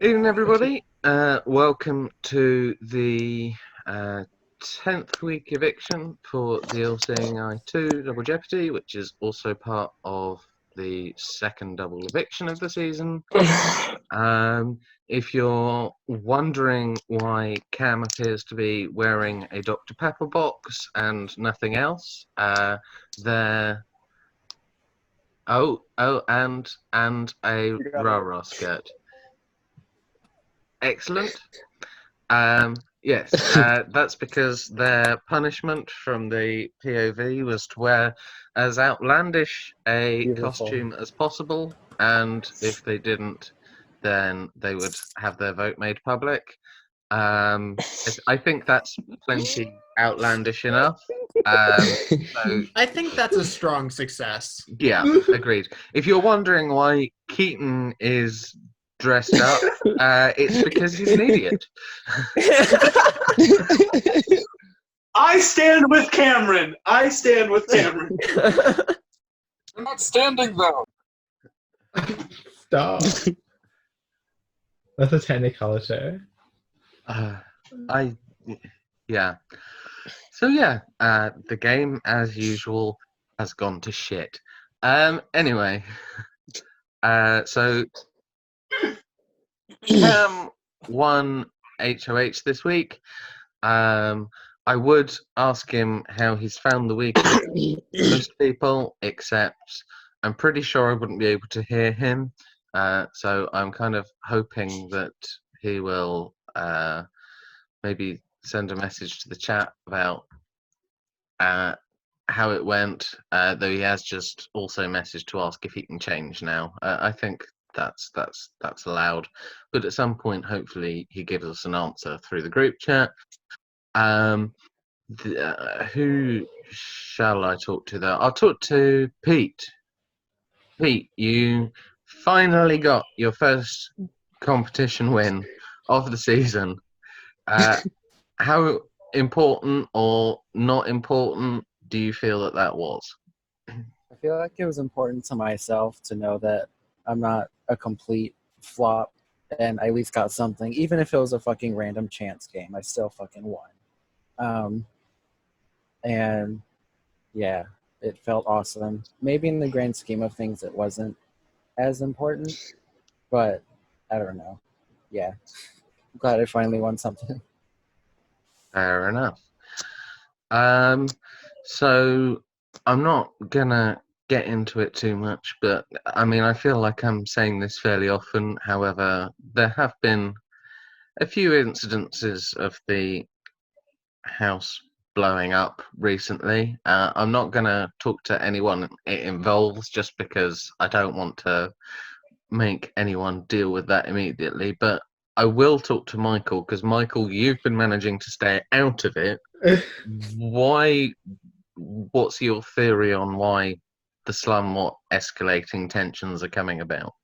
Evening, everybody. Welcome to the 10th week eviction for the All Seeing Eye 2 Double Jeopardy, which is also part of the second double eviction of the season. If you're wondering why Cam appears to be wearing a Dr. Pepper box and nothing else, there. And a rah-rah skirt. Excellent. Yes, that's because their punishment from the POV was to wear as outlandish a costume as possible, and if they didn't, then they would have their vote made public. I think that's plenty outlandish enough. So, I think that's a strong success. yeah, agreed. If you're wondering why Keaton is dressed up, it's because he's an idiot. I stand with Cameron. I'm not standing though. Stop. That's a technicality. Yeah. So yeah, the game as usual has gone to shit. Anyway, so Cam won HOH this week. I would ask him how he's found the week. Most people, except I'm pretty sure I wouldn't be able to hear him. So I'm kind of hoping that he will maybe send a message to the chat about how it went, though he has just also messaged to ask if he can change now. I think that's allowed, but at some point hopefully he gives us an answer through the group chat. Who shall I talk to though? I'll talk to Pete. Pete, you finally got your first competition win of the season. How important or not important do you feel that was? I feel like it was important to myself to know that I'm not a complete flop and I at least got something. Even if it was a fucking random chance game, I still fucking won. And yeah, it felt awesome. Maybe in the grand scheme of things it wasn't as important, but I don't know. Yeah, I'm glad I finally won something. Fair enough. So I'm not gonna get into it too much, but I mean, I feel like I'm saying this fairly often. However, there have been a few incidences of the house blowing up recently. I'm not gonna talk to anyone it involves just because I don't want to make anyone deal with that immediately, but I will talk to Michael because Michael, you've been managing to stay out of it. Why? What's your theory on why the somewhat escalating tensions are coming about?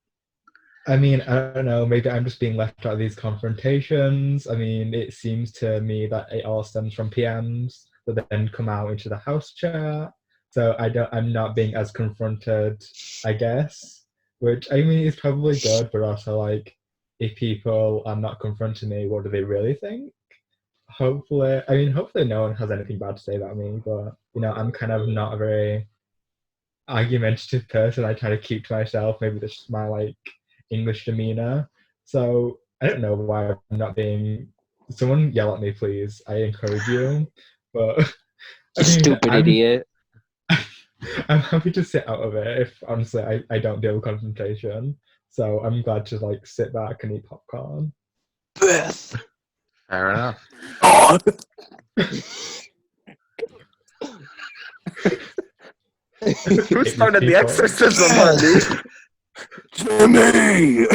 I mean, I don't know, maybe I'm just being left out of these confrontations. I mean, it seems to me that it all stems from PMs that then come out into the house chat. So I'm not being as confronted, I guess. Which, I mean, is probably good, but also, like, if people are not confronting me, what do they really think? Hopefully no one has anything bad to say about me, but, you know, I'm kind of not a very argumentative person. I try to keep to myself. Maybe that's just my, like, English demeanor. So I don't know why I'm not being. Someone yell at me, please. I encourage you. But I mean, stupid idiot. I'm happy to sit out of it if honestly I don't deal with confrontation. So I'm glad to like sit back and eat popcorn. Fair enough. Who started the exorcism, dude? Jimmy!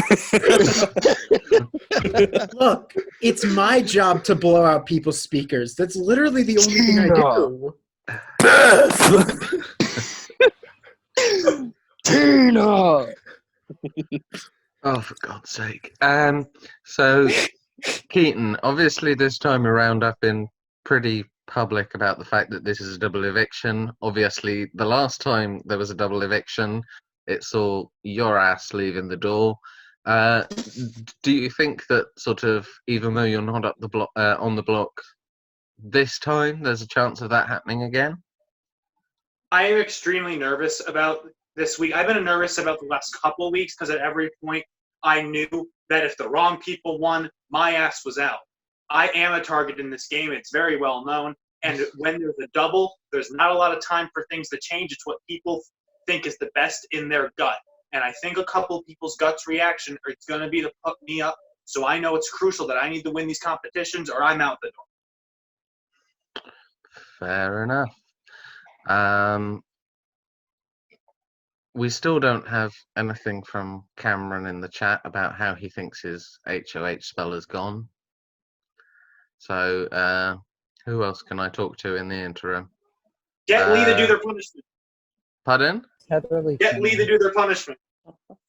Look, it's my job to blow out people's speakers. That's literally the only thing I do. Tina! Oh, for God's sake. So, Keaton, obviously this time around I've been pretty public about the fact that this is a double eviction. Obviously, the last time there was a double eviction, it saw your ass leaving the door. Do you think that sort of, even though you're not up the block on the block this time, there's a chance of that happening again? I am extremely nervous about this week. I've been nervous about the last couple of weeks because at every point I knew that if the wrong people won, my ass was out. I am a target in this game. It's very well known. And when there's a double, there's not a lot of time for things to change. It's what people think is the best in their gut. And I think a couple of people's guts reaction is going to be to put me up. So I know it's crucial that I need to win these competitions or I'm out the door. Fair enough. We still don't have anything from Cameron in the chat about how he thinks his HOH spell is gone. So, who else can I talk to in the interim? Get Lee to do their punishment. Pardon? Get Lee to do their punishment.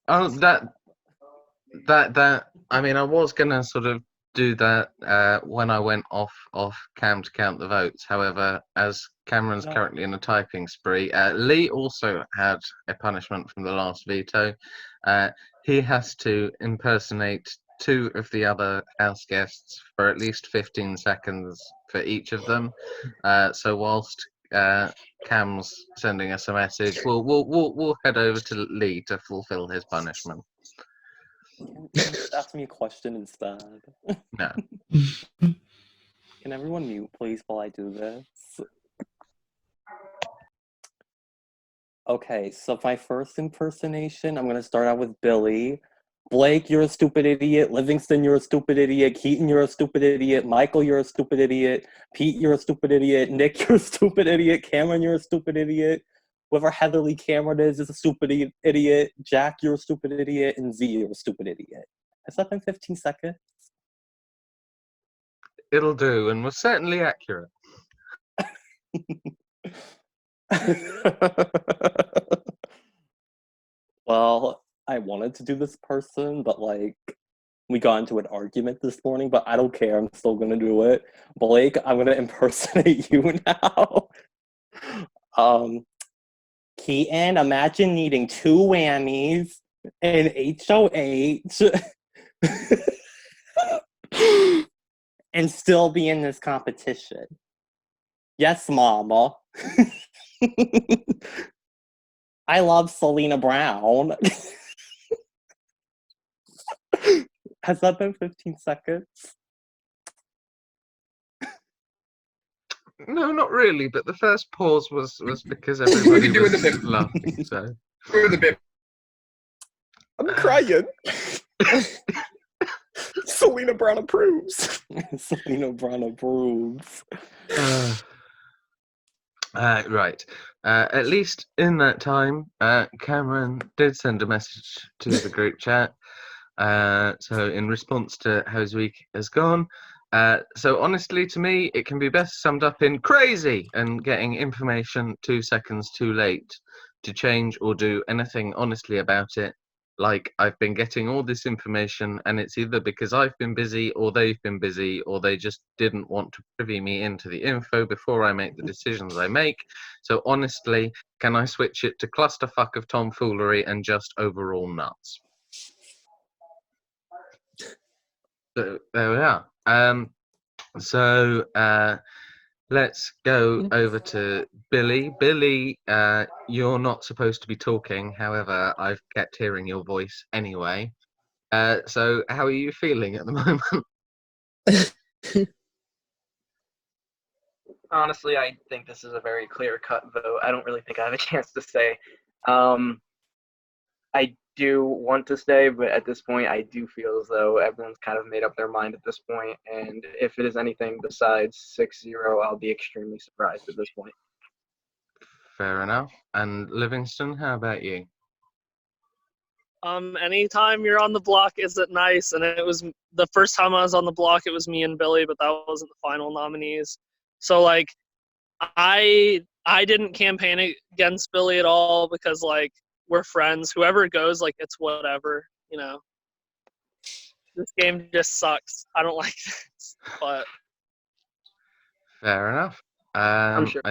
Oh, that. I mean, I was gonna sort of do that when I went off cam to count the votes. However, as Cameron's currently in a typing spree, Lee also had a punishment from the last veto. He has to impersonate 2 of the other house guests for at least 15 seconds for each of them. So whilst Cam's sending us a message, we'll head over to Lee to fulfill his punishment. Can you just ask me a question instead? No. Can everyone mute, please, while I do this? Okay, so my first impersonation, I'm going to start out with Billy. Blake, you're a stupid idiot. Livingston, you're a stupid idiot. Keaton, you're a stupid idiot. Michael, you're a stupid idiot. Pete, you're a stupid idiot. Nick, you're a stupid idiot. Cameron, you're a stupid idiot. Whoever Heatherly Cameron is a stupid idiot. Jack, you're a stupid idiot. And Z, you're a stupid idiot. Has that been 15 seconds? It'll do, and was certainly accurate. Well, I wanted to do this person, but like we got into an argument this morning, but I don't care. I'm still gonna do it. Blake, I'm gonna impersonate you now. Keaton, imagine needing 2 whammies in HOH and still be in this competition. Yes, mama. I love Selena Brown. Has that been 15 seconds? No, not really, but the first pause was because everybody was laughing, so. For the bit. I'm crying. Selena Brown approves. Selena Brown approves. Right. At least in that time, Cameron did send a message to the group chat. So in response to how his week has gone. So honestly, to me, it can be best summed up in crazy and getting information 2 seconds too late to change or do anything honestly about it. Like, I've been getting all this information and it's either because I've been busy or they've been busy or they just didn't want to privy me into the info before I make the decisions I make. So honestly, can I switch it to clusterfuck of tomfoolery and just overall nuts? So there we are. Let's go over to Billy. Billy, you're not supposed to be talking. However, I've kept hearing your voice anyway. So how are you feeling at the moment? Honestly, I think this is a very clear-cut vote. I don't really think I have a chance to say. I do want to stay, but at this point, I do feel as though everyone's kind of made up their mind at this point, and if it is anything besides 6-0, I'll be extremely surprised at this point. Fair enough. And Livingston, how about you? Anytime you're on the block isn't nice, and it was the first time I was on the block, it was me and Billy, but that wasn't the final nominees. So, like, I didn't campaign against Billy at all because, like, we're friends. Whoever goes, like, it's whatever, you know. This game just sucks. I don't like this, but fair enough. I'm sure.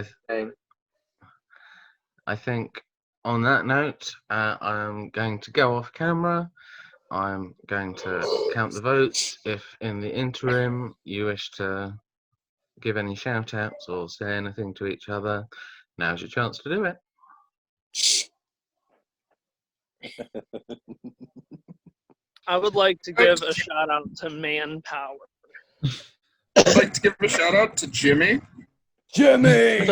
I think on that note, I'm going to go off camera. I'm going to count the votes. If in the interim you wish to give any shout outs or say anything to each other, now's your chance to do it. I would like to give a shout out to Manpower. I'd like to give a shout out to Jimmy. Jimmy!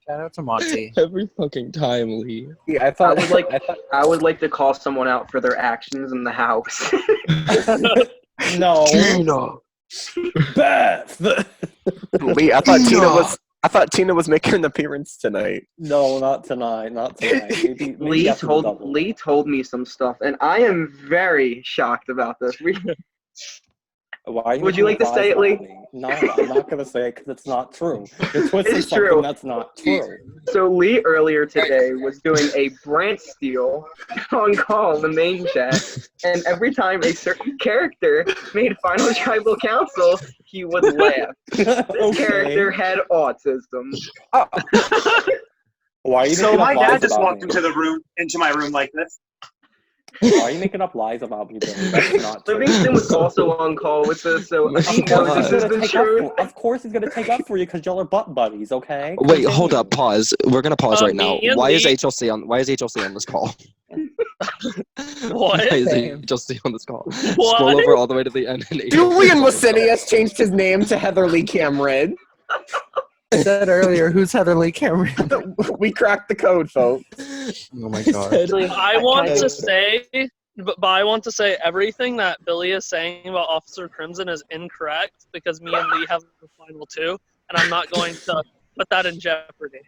Shout out to Monty. Every fucking time, Lee. Yeah, I would like to call someone out for their actions in the house. No. Tina. Beth! Lee, I thought Tina was making an appearance tonight. No, not tonight. Not tonight. Maybe Lee after the double. told me some stuff, and I am very shocked about this. Why Would you like to say it, Lee? No, I'm not going to say it because it's not true. You're twisting It's something true. that's not true. So Lee earlier today was doing a branch steal on call in the main chat, and every time a certain character made Final Tribal Council, he would laugh. This character had autism. Why are you So making my up lies dad just about walked me? into my room like this. Why are you making up lies about me, Billy? That's not true. Livingston was also on call with us, so he knows this is the truth. Of course he's gonna take up for you because y'all are butt buddies, okay? Wait, hold up, pause. We're gonna pause right now. me and Why is Lee- HLC on this call? What? Why is HLC on this call? What? Scroll over all the way to the end. And Julian Licinius changed his name to Heather Lee Cameron. I said earlier, who's Heather Lee Cameron? We cracked the code, folks. Oh my god. I want to say everything that Billy is saying about Officer Crimson is incorrect because me and Lee have the final two, and I'm not going to put that in jeopardy.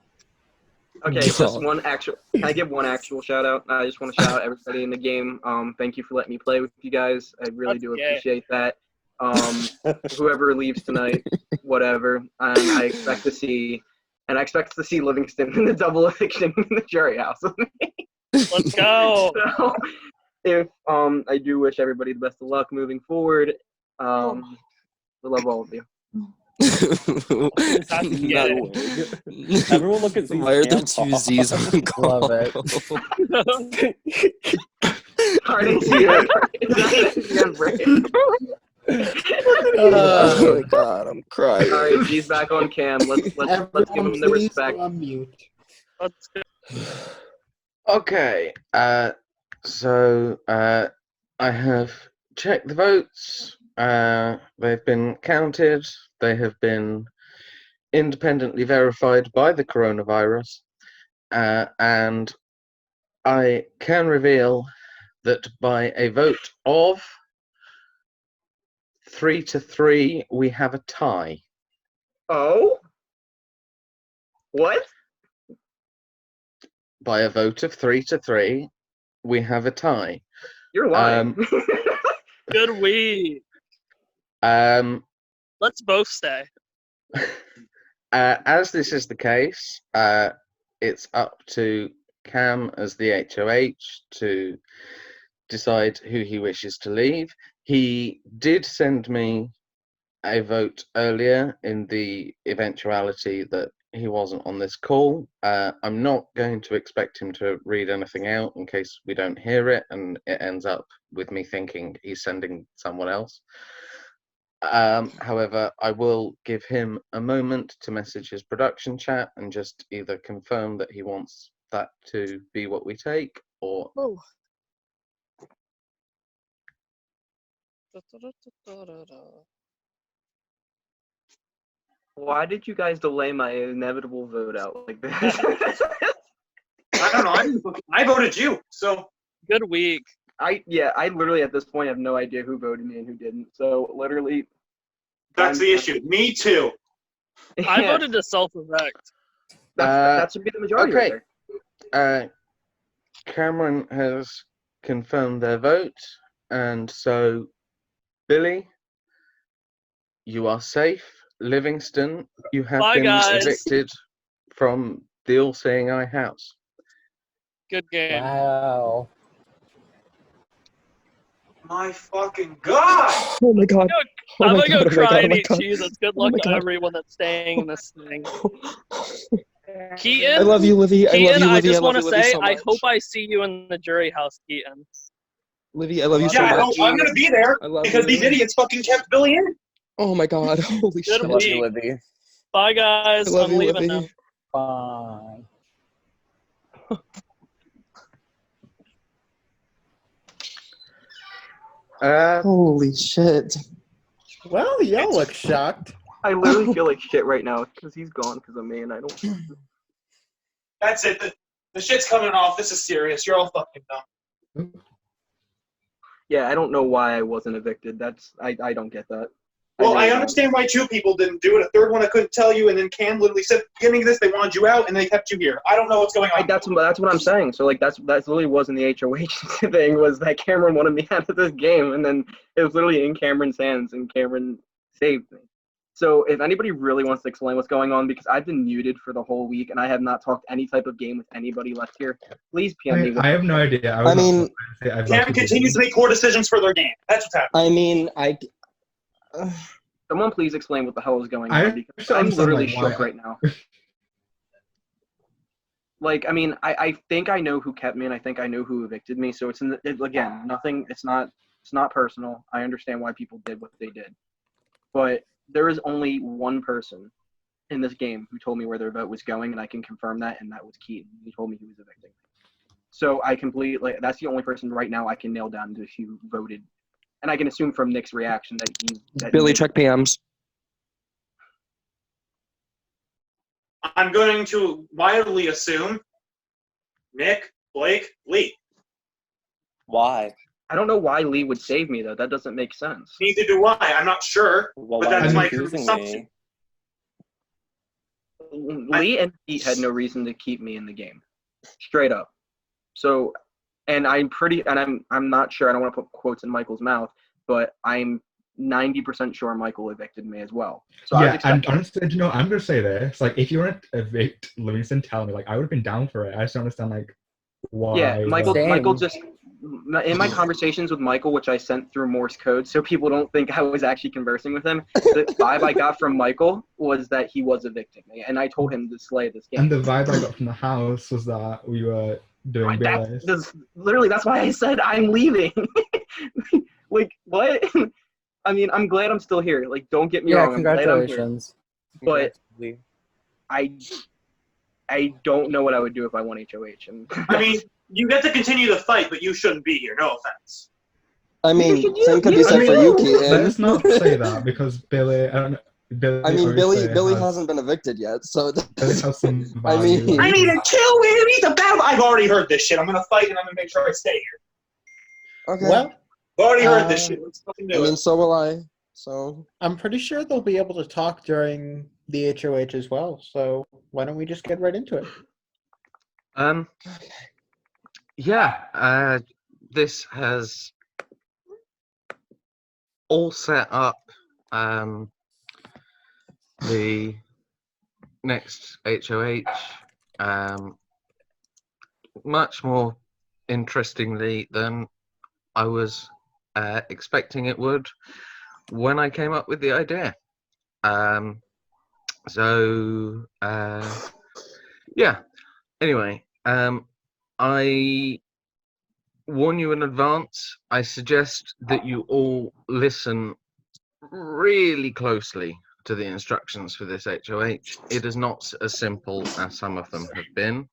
Okay, just one actual. Can I give one actual shout out? I just want to shout out everybody in the game. Thank you for letting me play with you guys. I really do appreciate that. Whoever leaves tonight, whatever. I expect to see Livingston in the double eviction in the jury house with me. Let's go. So, if I do wish everybody the best of luck moving forward. We love all of you. Everyone look at Z's. Why are there two Z's on call? Love it. Pardon you. Oh my god, I'm crying. All right, G's back on cam. Let's give him the respect. Let's go. Okay, so I have checked the votes. They've been counted. They have been independently verified by the coronavirus. And I can reveal that by a vote of 3-3, we have a tie. Oh? What? By a vote of 3-3, we have a tie. You're lying. Good week. Let's both stay. As this is the case, it's up to Cam as the HOH to decide who he wishes to leave. He did send me a vote earlier in the eventuality that he wasn't on this call. I'm not going to expect him to read anything out in case we don't hear it and it ends up with me thinking he's sending someone else. However, I will give him a moment to message his production chat and just either confirm that he wants that to be what we take or... Oh. Why did you guys delay my inevitable vote out like this? I don't know. I voted you, so good week. I literally at this point have no idea who voted me and who didn't. So literally, that's the issue. Me too. I voted to self-elect. That should be the majority. Okay. Right there. Cameron has confirmed their vote, and so Billy, you are safe. Livingston, you have been evicted from the All Seeing Eye house. Good game. Wow. My fucking god! Oh my god. I'm gonna go cry and eat cheese. It's good luck to everyone that's staying in this thing. Keaton, I love you, Livy. I love Keaton, you, I Livy. just I love want you, to Livy, say, so I much. hope I see you in the jury house, Keaton. Livy, I love you so Yeah, much. I'm gonna be there I love because you. these idiots fucking kept Billy in. Oh my god, holy shit. Good Love you, week. Livy. Bye, guys. I love I'm you, leaving Livy. now. Bye. Holy shit. Well, y'all look shocked. I literally feel like shit right now because he's gone because of me, and I don't. That's it. The shit's coming off. This is serious. You're all fucking dumb. Yeah, I don't know why I wasn't evicted. That's I don't get that. Well, really I don't. understand why 2 people didn't do it. A third one I couldn't tell you, and then Cam literally said at the beginning of this they wanted you out, and they kept you here. I don't know what's going on. That's what I'm saying. So like that's literally wasn't the HOH thing. Was that Cameron wanted me out of this game, and then it was literally in Cameron's hands, and Cameron saved me. So if anybody really wants to explain what's going on, because I've been muted for the whole week and I have not talked any type of game with anybody left here, please PM me. I have no idea. I mean, Cam continues to make poor decisions for their game. That's what's happening. I mean, Someone please explain what the hell is going I on, because don't I'm understand, literally like, why shook right now. Like, I mean, I think I know who kept me, and I think I know who evicted me. So it's again, nothing. It's not personal. I understand why people did what they did, but there is only one person in this game who told me where their vote was going, and I can confirm that, and that was Keaton. He told me he was evicting me. So that's the only person right now I can nail down to who voted, and I can assume from Nick's reaction that Billy, check PMs. I'm going to wildly assume Nick, Blake, Lee. Why? I don't know why Lee would save me though. That doesn't make sense. Neither do I. I'm not sure, Well, but why that's are my you accusing assumption. me? Lee and Pete had no reason to keep me in the game, straight up. So, and I'm not sure. I don't want to put quotes in Michael's mouth, but I'm 90% sure Michael evicted me as well. So I was Yeah, and honestly, you know, I'm gonna say this: like, if you want to evict Livingston, tell me. Like, I would have been down for it. I just don't understand, like, why. Yeah, Michael Same. just in my conversations with Michael, which I sent through Morse code, so people don't think I was actually conversing with him. The vibe I got from Michael was that he was evicting me, and I told him to slay this game. And the vibe I got from the house was that we were doing BLS. That's why I said I'm leaving. Like, what? I mean, I'm glad I'm still here. Like, don't get me wrong. Congratulations. I'm glad I'm here. But I don't know what I would do if I won HOH. And I mean, you get to continue the fight, but you shouldn't be here. No offense. I mean, same could be said for you, Keaton. Let's not say that because Billy. I don't know. Billy hasn't been evicted yet, so. Billy has some I value. mean, I need a kill. We need a battle. I've already heard this shit. I'm gonna fight, and I'm gonna make sure I stay here. Okay. Well, I've already heard this shit. Let's fucking do I mean, it. so will I. So. I'm pretty sure they'll be able to talk during the HOH as well. So why don't we just get right into it? Yeah, this has all set up the next HOH much more interestingly than I was expecting it would when I came up with the idea. Yeah, anyway, I warn you in advance. I suggest that you all listen really closely to the instructions for this HOH. It is not as simple as some of them have been.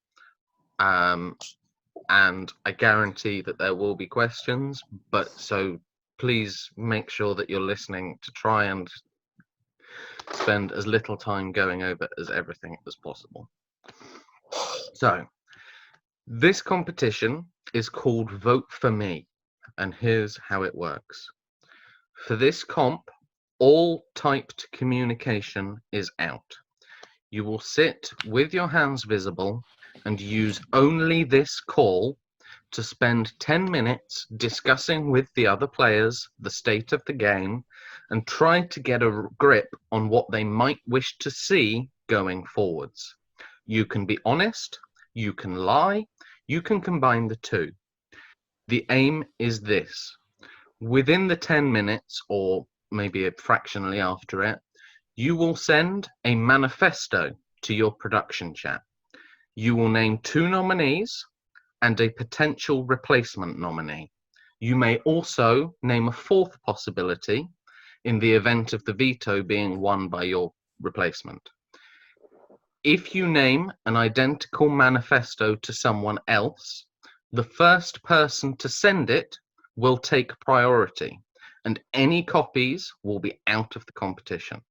And I guarantee that there will be questions, but so please make sure that you're listening to try and spend as little time going over as everything as possible. So, this competition is called Vote for Me, and here's how it works. For this comp, all typed communication is out. You will sit with your hands visible and use only this call to spend 10 minutes discussing with the other players the state of the game and try to get a grip on what they might wish to see going forwards. You can be honest, you can lie, you can combine the two. The aim is this. Within the 10 minutes, or maybe fractionally after it, you will send a manifesto to your production chat. You will name 2 nominees and a potential replacement nominee. You may also name a 4th possibility in the event of the veto being won by your replacement. If you name an identical manifesto to someone else, the first person to send it will take priority, and any copies will be out of the competition.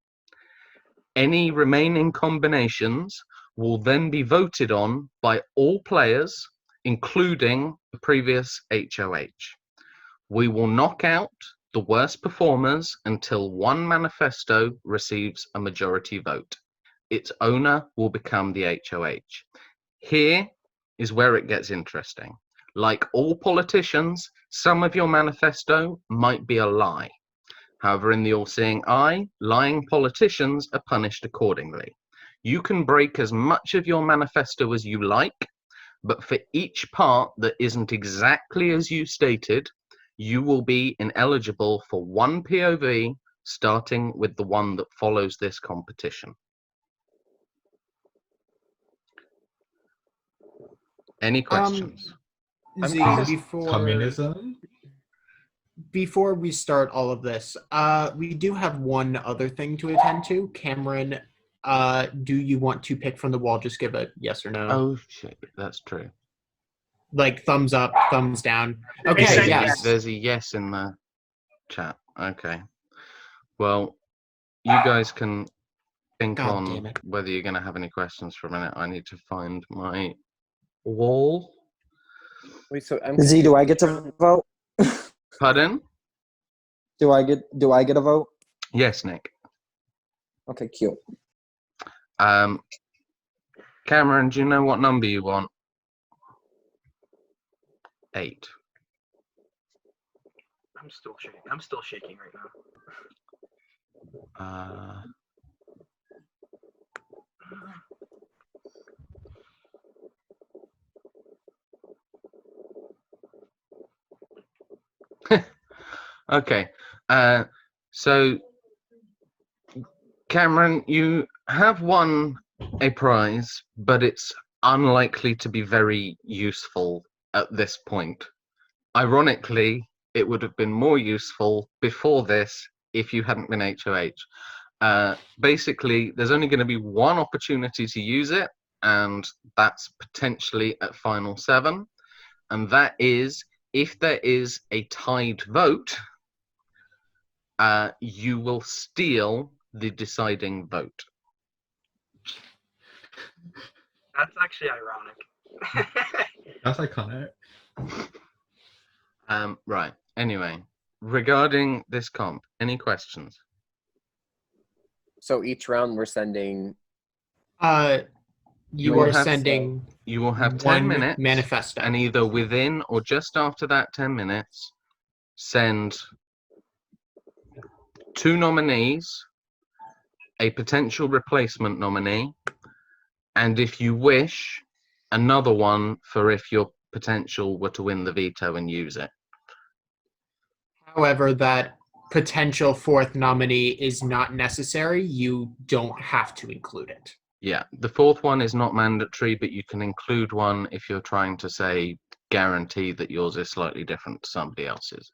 Any remaining combinations will then be voted on by all players, including the previous HOH. We will knock out the worst performers until one manifesto receives a majority vote. Its owner will become the HOH. Here is where it gets interesting. Like all politicians, some of your manifesto might be a lie. However, in the all-seeing eye, lying politicians are punished accordingly. You can break as much of your manifesto as you like, but for each part that isn't exactly as you stated, you will be ineligible for one POV, starting with the one that follows this competition. Any questions? Z, Communism? Before we start all of this, we do have one other thing to attend to. Cameron, do you want to pick from the wall? Just give a yes or no. Oh, shit, that's true. Like thumbs up, thumbs down. Okay, yes. There's a yes in the chat. Okay. Well, you guys can think on whether you're going to have any questions for a minute. I need to find my wall. Wait, so Z, do I get to vote? Pardon? Do I get a vote? Yes, Nick. Okay, cute. Cameron, do you know what number you want? 8. I'm still shaking. I'm still shaking right now. Okay. So, Cameron, you have won a prize, but it's unlikely to be very useful at this point. Ironically, it would have been more useful before this if you hadn't been HOH. Basically, there's only going to be one opportunity to use it, and that's potentially at Final 7. And that is, if there is a tied vote, you will steal the deciding vote. That's actually ironic. That's iconic. Right. Anyway, regarding this comp, any questions? So each round we're sending. You are sending. You will have 10 one minutes manifesto, and either within or just after that 10 minutes, send 2 nominees, a potential replacement nominee, and if you wish, another one for if your potential were to win the veto and use it. However, that potential 4th nominee is not necessary. You don't have to include it. Yeah, the 4th one is not mandatory, but you can include one if you're trying to say guarantee that yours is slightly different to somebody else's.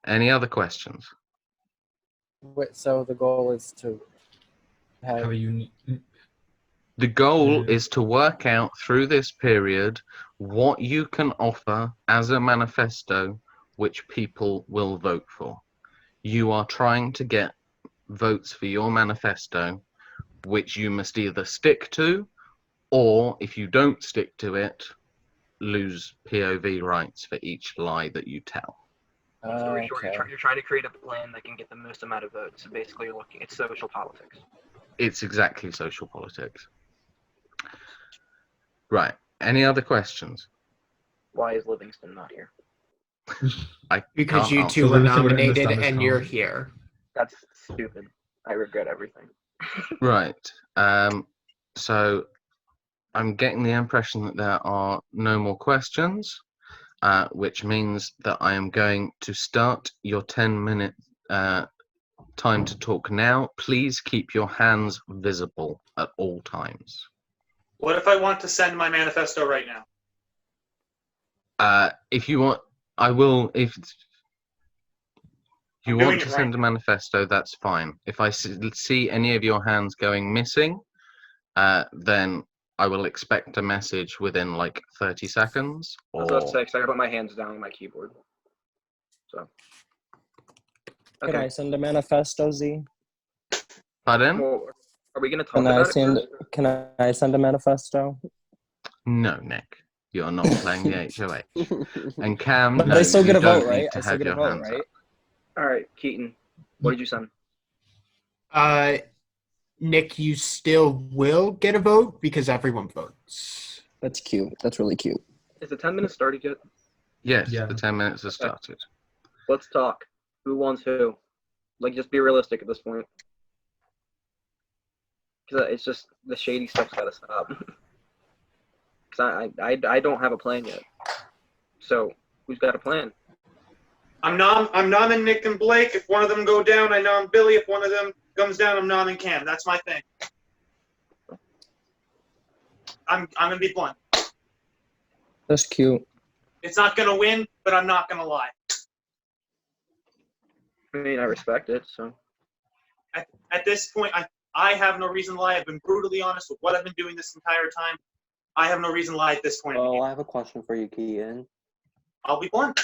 Any other questions? Wait, so the goal is to have The goal is to work out through this period what you can offer as a manifesto which people will vote for. You are trying to get votes for your manifesto which you must either stick to, or if you don't stick to it, lose POV rights for each lie that you tell. So you're trying to create a plan that can get the most amount of votes. So basically, you're looking at social politics. It's exactly social politics. Right. Any other questions? Why is Livingston not here? Because you two were nominated and you're here. That's stupid. I regret everything. Right. So I'm getting the impression that there are no more questions, which means that I am going to start your 10-minute time to talk now. Please keep your hands visible at all times. What if I want to send my manifesto right now? If you want, I will. If you I'm doing want it to right send a manifesto, that's fine. If I see any of your hands going missing, then I will expect a message within like 30 seconds. I was about to say, 'cause I put my hands down on my keyboard. So. Can I send a manifesto, Z? Pardon? Well, are we going to talk Can I about send? it first? Can I send a manifesto? No, Nick. You're not playing the HOH. And Cam, But no, I still you get a don't vote, need right? to I still have get a your vote, hands right? up. All right, Keaton, what did you send? Nick, you still will get a vote because everyone votes. That's cute. That's really cute. Is the 10 minutes started yet? Yes, Yeah. the 10 minutes have started. Let's talk. Who wants who? Like, just be realistic at this point. Because it's just, the shady stuff's got to stop. Because I don't have a plan yet. So, who's got a plan? I'm nomming Nick and Blake. If one of them go down, I nom Billy. If one of them comes down, I'm nomming Cam. That's my thing. I'm gonna be blunt. That's cute. It's not gonna win, but I'm not gonna lie. I mean, I respect it, so. At this point, I have no reason to lie. I've been brutally honest with what I've been doing this entire time. I have no reason to lie at this point. Well, I have a question for you, Keaton. I'll be blunt.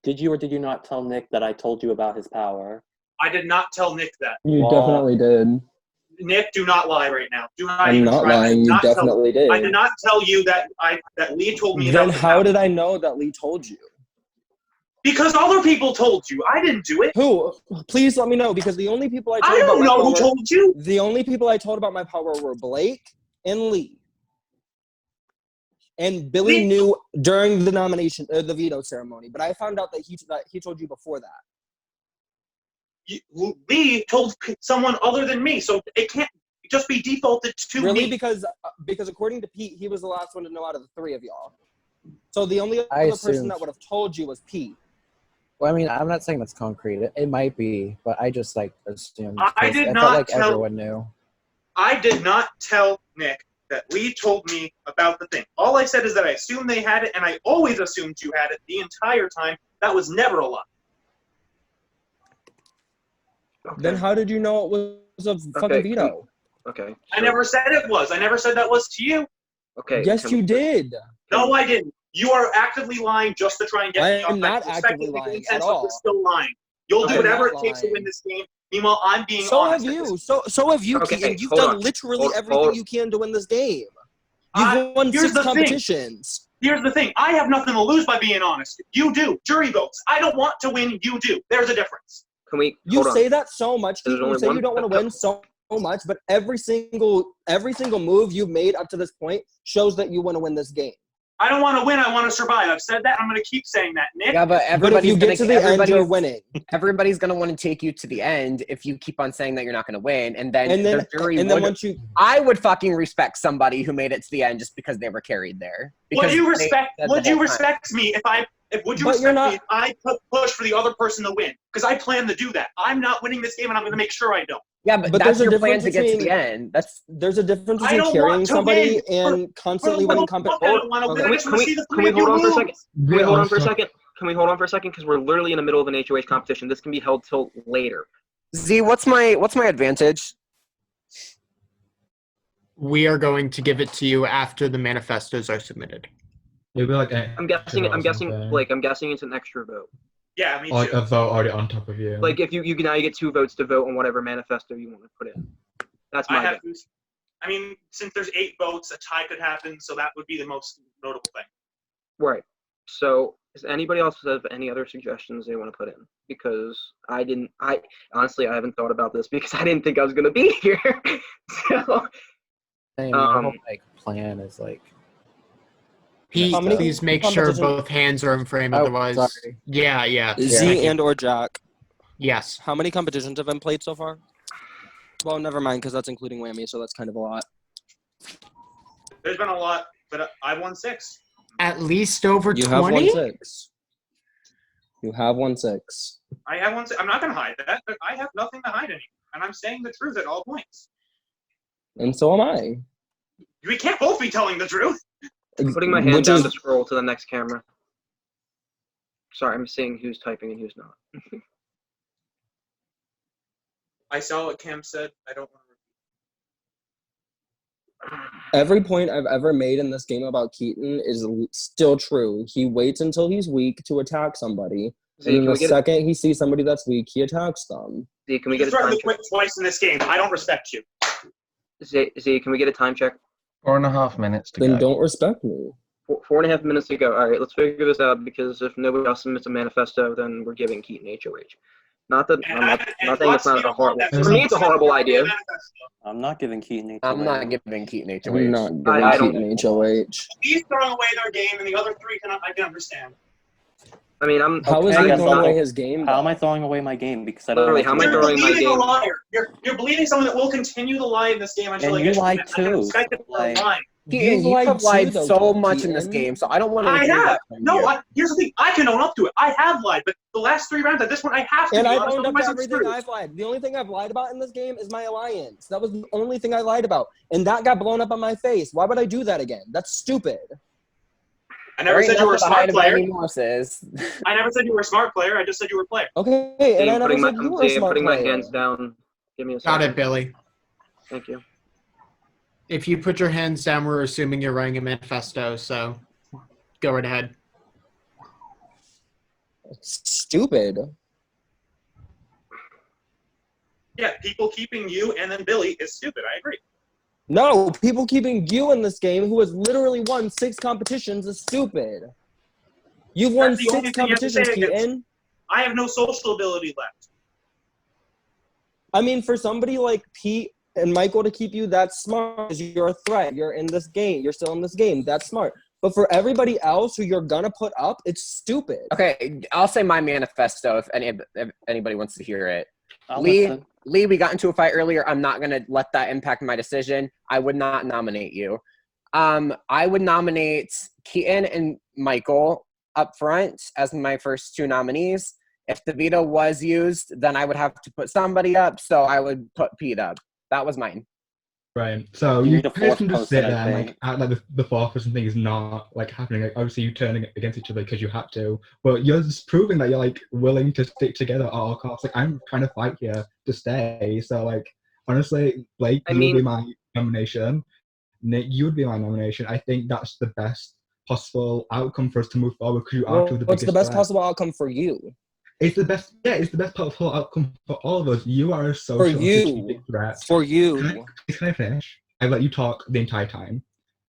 Did you or did you not tell Nick that I told you about his power? I did not tell Nick that. You definitely did. Nick, do not lie right now. Do not I'm even not try. lying. You definitely did. I did not tell you that that Lee told me Then about how did I know that Lee told you? Because other people told you. I didn't do it. Who? Please let me know, because the only people I told I about don't my know power, who told you. The only people I told about my power were Blake and Lee. And Billy knew during the nomination, the veto ceremony, but I found out that he told you before that. Lee told someone other than me, so it can't just be defaulted to Really? me. Because according to Pete, he was the last one to know out of the three of y'all. So the only other person that would have told you was Pete. Well, I mean, I'm not saying that's concrete. It might be, but I just like assumed. I did felt not like tell. everyone knew. I did not tell Nick that Lee told me about the thing. All I said is that I assumed they had it, and I always assumed you had it the entire time. That was never a lie. Okay. Then how did you know it was a fucking veto? Okay. I never said it was. I never said that was to you. Okay. Yes, you did. No, I didn't. You are actively lying just to try and get me off. I am not actively lying at all. You're still lying. You'll do I'm whatever not it takes to lying. win this game. Meanwhere's I'm being So honest. have you. So have you, Okay, Keaton. You've hold done on. literally Hold- everything hold- you can to win this game. You've won Here's 6 the thing. competitions. Here's the thing. I have nothing to lose by being honest. You do. Jury votes. I don't want to win. You do. There's a difference. Can we? You hold on. say that so much. There's Keaton. You only say one- you don't want to win so much, but every single move you've made up to this point shows that you want to win this game. I don't want to win. I want to survive. I've said that. I'm going to keep saying that, Nick. Yeah, but But if everybody's you gonna get to the end, you're winning. Everybody's gonna want to take you to the end if you keep on saying that you're not gonna win, and then the jury and then would- once you, I would fucking respect somebody who made it to the end just because they were carried there. Would Because you they respect? said the Would you whole time. respect me if I? Would you But you're respect not- me if I push for the other person to win? Because I plan to do that. I'm not winning this game, and I'm going to make sure I don't. Yeah, but But that's there's a your plan difference to get to between- the end. there's a difference I between don't carrying want to somebody win. and constantly winning competition. I don't want to win. I just want to see the Can three we of you hold on for a lose. second? Can we hold on for a second? Can we hold on for a second? Because we're literally in the middle of an HOH competition. This can be held till later. Z, what's my advantage? We are going to give it to you after the manifestos are submitted. It'll be like I'm guessing. something. Blake, I'm guessing it's an extra vote. Yeah, me Like too. a vote already on top of you. Like if you now you get 2 votes to vote on whatever manifesto you want to put in. That's my guess. I mean, since there's 8 votes, a tie could happen, so that would be the most notable thing. Right. So, does anybody else have any other suggestions they want to put in? Because I honestly I haven't thought about this because I didn't think I was gonna be here. So, My whole plan is like. Pete, How many please make sure competitions- both hands are in frame. Oh, Otherwise, sorry. yeah. Z Thank you. and or Jack. Yes. How many competitions have been played so far? Well, never mind, because that's including Whammy, so that's kind of a lot. There's been a lot, but I won 6. At least over You have 20? 1-6. You have 1-6. I have 1. I'm not going to hide that, but I have nothing to hide anymore, and I'm saying the truth at all points. And so am I. We can't both be telling the truth. I'm putting my hand Which down is- to scroll to the next camera. Sorry, I'm seeing who's typing and who's not. I saw what Cam said. I don't want to Every point I've ever made in this game about Keaton is still true. He waits until he's weak to attack somebody. Z, And can the we get second he sees somebody that's weak, he attacks them. Z, can we You get a started time to quit twice in this game. I don't respect you. check? Z, can we get a time check? 4.5 minutes to Then go. don't respect me. 4.5 minutes to go. All right, let's figure this out because if nobody else submits a manifesto, then we're giving Keaton HOH. Not that I'm not saying it's not a horrible. For me, it's a horrible idea. I'm not giving Keaton HOH. I'm not giving Keaton HOH. I'm not giving I don't- Keaton HOH. He's throwing away their game, and the other three I can understand. I mean, I'm. How is Okay, he that's throwing not- away his game? How am I throwing away my game? Because I don't. Literally, like how am I to You're throwing my bleeding a game? liar. You're bleeding someone that will continue to lie in this game until And I you get lied I can too, Skype it for like- lying. Keaton, you lied have lied too, though, so much in this Keaton. game, so I don't want to I hear have. that from No, you. here's the thing. I can own up to it. I have lied, but the last 3 rounds at this point, I have to And be I've honest. owned up to Otherwise, I'm everything screwed. I've lied. The only thing I've lied about in this game is my alliance. That was the only thing I lied about. And that got blown up on my face. Why would I do that again? That's stupid. I never said you were a smart player. I never said you were a smart player. I just said you were a player. Okay, and I never said you were a I'm smart putting my player. hands down. Give me a Got second. it, Billy. Thank you. If you put your hands down, we're assuming you're writing a manifesto, so go right ahead. Stupid. Yeah, people keeping you and then Billy is stupid. I agree. No, people keeping you in this game who has literally won 6 competitions is stupid. You've won That's the only 6 thing you have to say competitions, against- Keaton. I have no social ability left. I mean, for somebody like Pete and Michael to keep you, that's smart because you're a threat. You're in this game. You're still in this game. That's smart. But for everybody else who you're going to put up, it's stupid. Okay, I'll say my manifesto if anybody wants to hear it. I'll Lee, listen. Lee, we got into a fight earlier. I'm not going to let that impact my decision. I would not nominate you. I would nominate Keaton and Michael up front as my first 2 nominees. If the veto was used, then I would have to put somebody up, so I would put Pete up. That was mine. Right. So You you need a guys fourth can just person, sit I there and think. like act like the fourth person thing is not like happening. Like obviously you turning against each other because you had to, but you're just proving that you're like willing to stick together at all costs. Like I'm trying to fight here to stay. So like honestly, Blake, you would be my nomination. Nick, you would be my nomination. I think that's the best possible outcome for us to move forward because you are two of the What's biggest the best threats. possible outcome for you? It's the best. Yeah, it's the best possible outcome for all of us. You are a social and you. strategic threat. For you. Can I finish? I let you talk the entire time.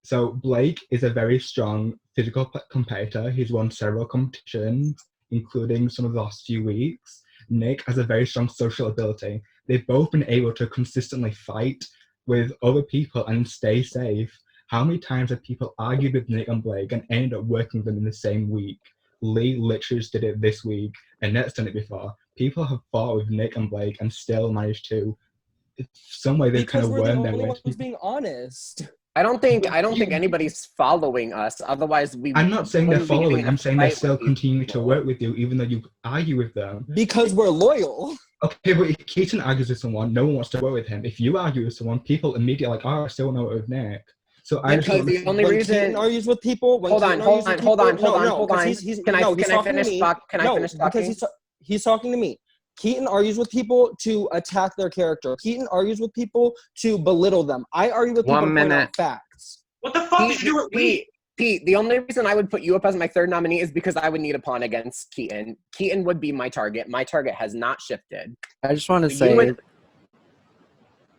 So Blake is a very strong physical competitor. He's won several competitions, including some of the last few weeks. Nick has a very strong social ability. They've both been able to consistently fight with other people and stay safe. How many times have people argued with Nick and Blake and ended up working with them in the same week? Lee literally just did it this week, and Net's done it before. People have fought with Nick and Blake and still managed to, some way, they've kind Because of we're the wormed their only way. ones being honest. I don't think anybody's following us. Otherwise, we. I'm not saying they're wouldn't be getting following. in a I'm saying they're fight still with you. continuing to work with you, even though you argue with them. Because we're loyal. Okay, but if Keaton argues with someone, no one wants to work with him. If you argue with someone, people immediately are like, oh, I still want to work with Nick. So I just Because want the to... only When reason Keaton argues with people, when hold on, Keaton hold argues on, with hold on, people- hold on, no, hold 'cause on. he's Can I talking to finish me. talk? Can I finish Because talking? he's talking to me. Keaton argues with people to attack their character. Keaton argues with people to belittle them. I argue with people 1 to point minute. out facts. What the fuck did you do with Lee? Pete, the only reason I would put you up as my third nominee is because I would need a pawn against Keaton. Keaton would be my target. My target has not shifted. I just want to You say. would-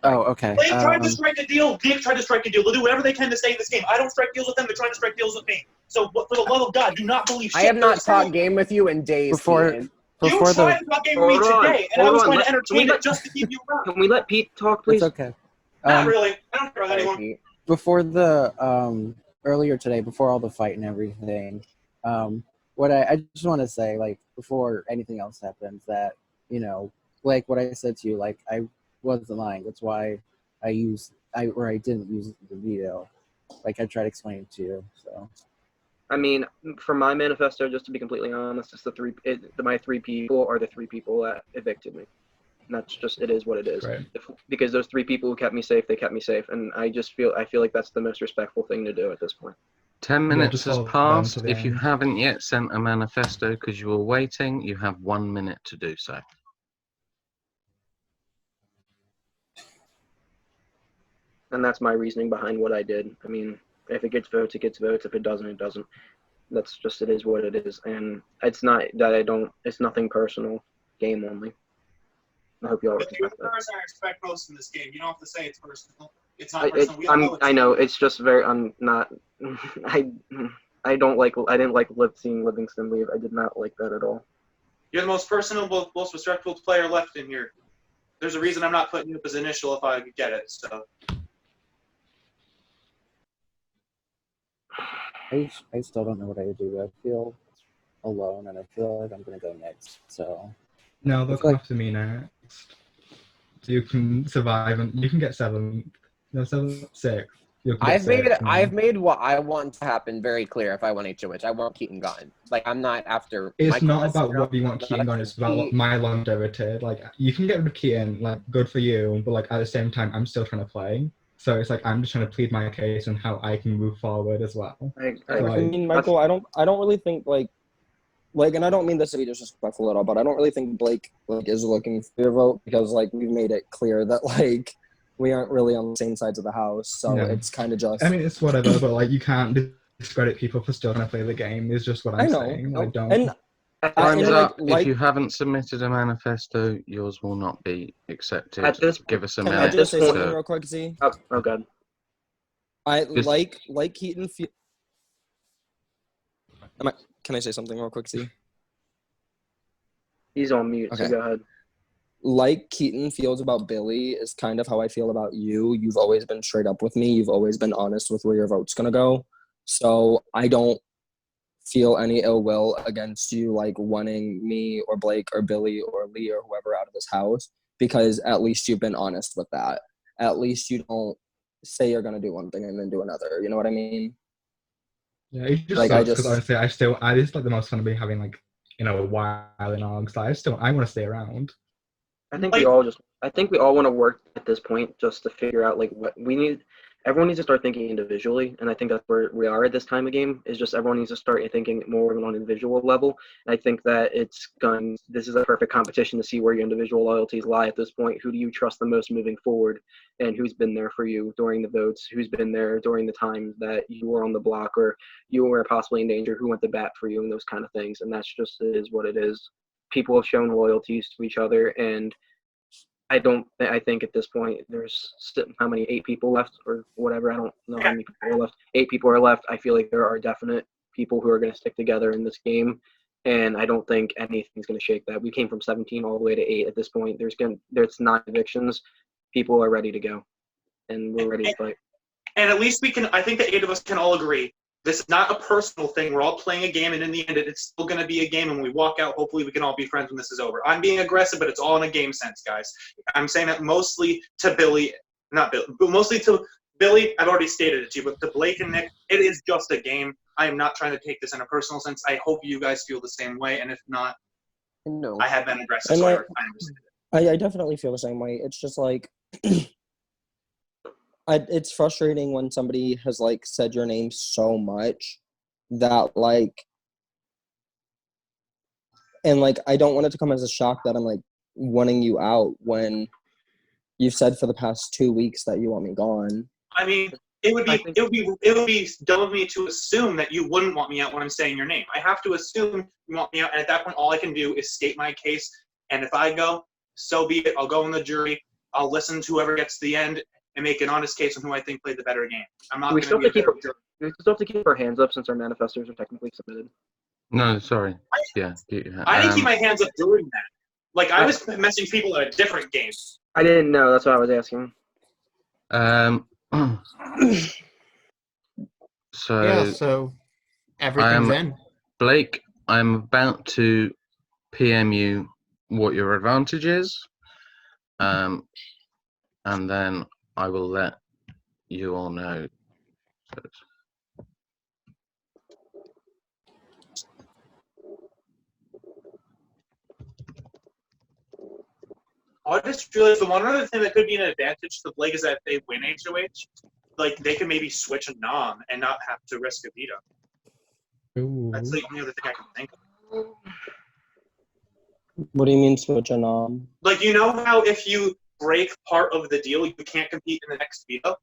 Oh, okay. Blake tried to strike a deal. Nick tried to strike a deal. They'll do whatever they can to stay in this game. I don't strike deals with them. They're trying to strike deals with me. So, for the love of God, do not believe shit. I have not they're saying. talked game with you in days. Before- Keaton. You Before tried the. to talk game with me Hold on, today, and I hold was on. trying to Can we entertain let- it just to keep you around. Can we let Pete talk, please? It's okay. Not really. I don't care about that Sorry, anymore. Pete. Before the earlier today, before all the fight and everything, what I just want to say, like, before anything else happens, that, you know, like what I said to you, like, I wasn't lying. That's why I didn't use the veto. Like, I tried to explain it to you. So I mean, for my manifesto, just to be completely honest, it's my 3 people are the 3 people that evicted me. That's just, it is what it is. Right. Because those 3 people who kept me safe, they kept me safe, and I feel like that's the most respectful thing to do at this point. 10 minutes just has follow them passed. to the If you end. haven't yet sent a manifesto because you were waiting, you have 1 minute to do so. And that's my reasoning behind what I did. I mean, if it gets votes, it gets votes. If it doesn't, it doesn't. That's just, it is what it is. And it's not that it's nothing personal, game only. I hope you all You're respect the that. person I respect most in this game. You don't have to say it's personal. It's not personal. We all know I know, it's just very, I'm not, I didn't like seeing Livingston leave. I did not like that at all. You're the most personable, most respectful player left in here. There's a reason I'm not putting you up as initial if I could get it, so. I still don't know what I would do. I feel alone, and I feel like I'm gonna go next. So No, they'll come after me next. So you can survive and you can get 7th. No, 7th, 6th. I've made what I want to happen very clear. If I want HOH, I want Keaton gone. Like, I'm not after. It's Michael not has about to what you want go, Keaton gone, it's about my longevity. Like, you can get rid of Keaton, like, good for you, but like at the same time, I'm still trying to play. So it's like I'm just trying to plead my case and how I can move forward as well. I mean, Michael, I don't really think like, and I don't mean this to be disrespectful at all, but I don't really think Blake is looking for your vote because like we've made it clear that like we aren't really on the same sides of the house, so Yeah. it's kind of just. I mean, it's whatever, but like you can't discredit people for still trying to play the game. Is just what I'm saying. No, I don't. and Time's like- up. If you haven't submitted a manifesto, yours will not be accepted. At this, Give us a Can minute. I just say something to- real quick, Z? Oh God. I Just- like Keaton. Can I say something real quick, Z? He's on mute, so Okay. go ahead. Like Keaton feels about Billy is kind of how I feel about you. You've always been straight up with me. You've always been honest with where your vote's gonna go. So I don't feel any ill will against you, like wanting me or Blake or Billy or Lee or whoever out of this house, because at least you've been honest with that. At least you don't say you're gonna do one thing and then do another. You know what I mean? Yeah, it just Like, sucks because honestly, I just like the most fun to be having like a while in August. I want to stay around. I think we all want to work at this point just to figure out like what we need. Everyone needs to start thinking individually, and I think that's where we are at this time of game. Is just everyone needs to start thinking more on an individual level. And I think that this is a perfect competition to see where your individual loyalties lie at this point. Who do you trust the most moving forward, and who's been there for you during the votes? Who's been there during the times that you were on the block or you were possibly in danger? Who went to bat for you, and those kind of things. And that's just is what it is. People have shown loyalties to each other, and I think at this point there's how many, 8 people left or whatever. I don't know how many people are left. 8 people are left. I feel like there are definite people who are going to stick together in this game, and I don't think anything's going to shake that. We came from 17 all the way to 8 at this point. There's 9 evictions. People are ready to go, and we're ready to fight. And at least I think the 8 of us can all agree. This is not a personal thing. We're all playing a game, and in the end, it's still going to be a game. And when we walk out, hopefully we can all be friends when this is over. I'm being aggressive, but it's all in a game sense, guys. I'm saying that mostly to Billy, not Billy, but mostly to Billy. I've already stated it to you, but to Blake and Nick, it is just a game. I am not trying to take this in a personal sense. I hope you guys feel the same way, and if not, no. I have been aggressive, And so like, I understand. I definitely feel the same way. It's just like it's frustrating when somebody has like said your name so much that like, and like I don't want it to come as a shock that I'm like wanting you out when you've said for the past 2 weeks that you want me gone. I mean, it would be dumb of me to assume that you wouldn't want me out when I'm saying your name. I have to assume you want me out, and at that point, all I can do is state my case. And if I go, so be it. I'll go in the jury. I'll listen to whoever gets to the end and make an honest case on who I think played the better game. I'm not We going still to be a better jury. we still have to keep our hands up since our manifestos are technically submitted. No, sorry. Yeah. I didn't keep my hands up doing that. Like, I was messaging people at a different game. I didn't know. That's what I was asking. So Yeah, so everything's in. Blake, I'm about to PM you what your advantage is, and then I will let you all know. I just realized the one other thing that could be an advantage to Blake is that if they win HOH, like they could maybe switch a nom and not have to risk a veto. Ooh. That's the only other thing I can think of. What do you mean switch a nom? Like, you know how if you break part of the deal, you can't compete in the next veto?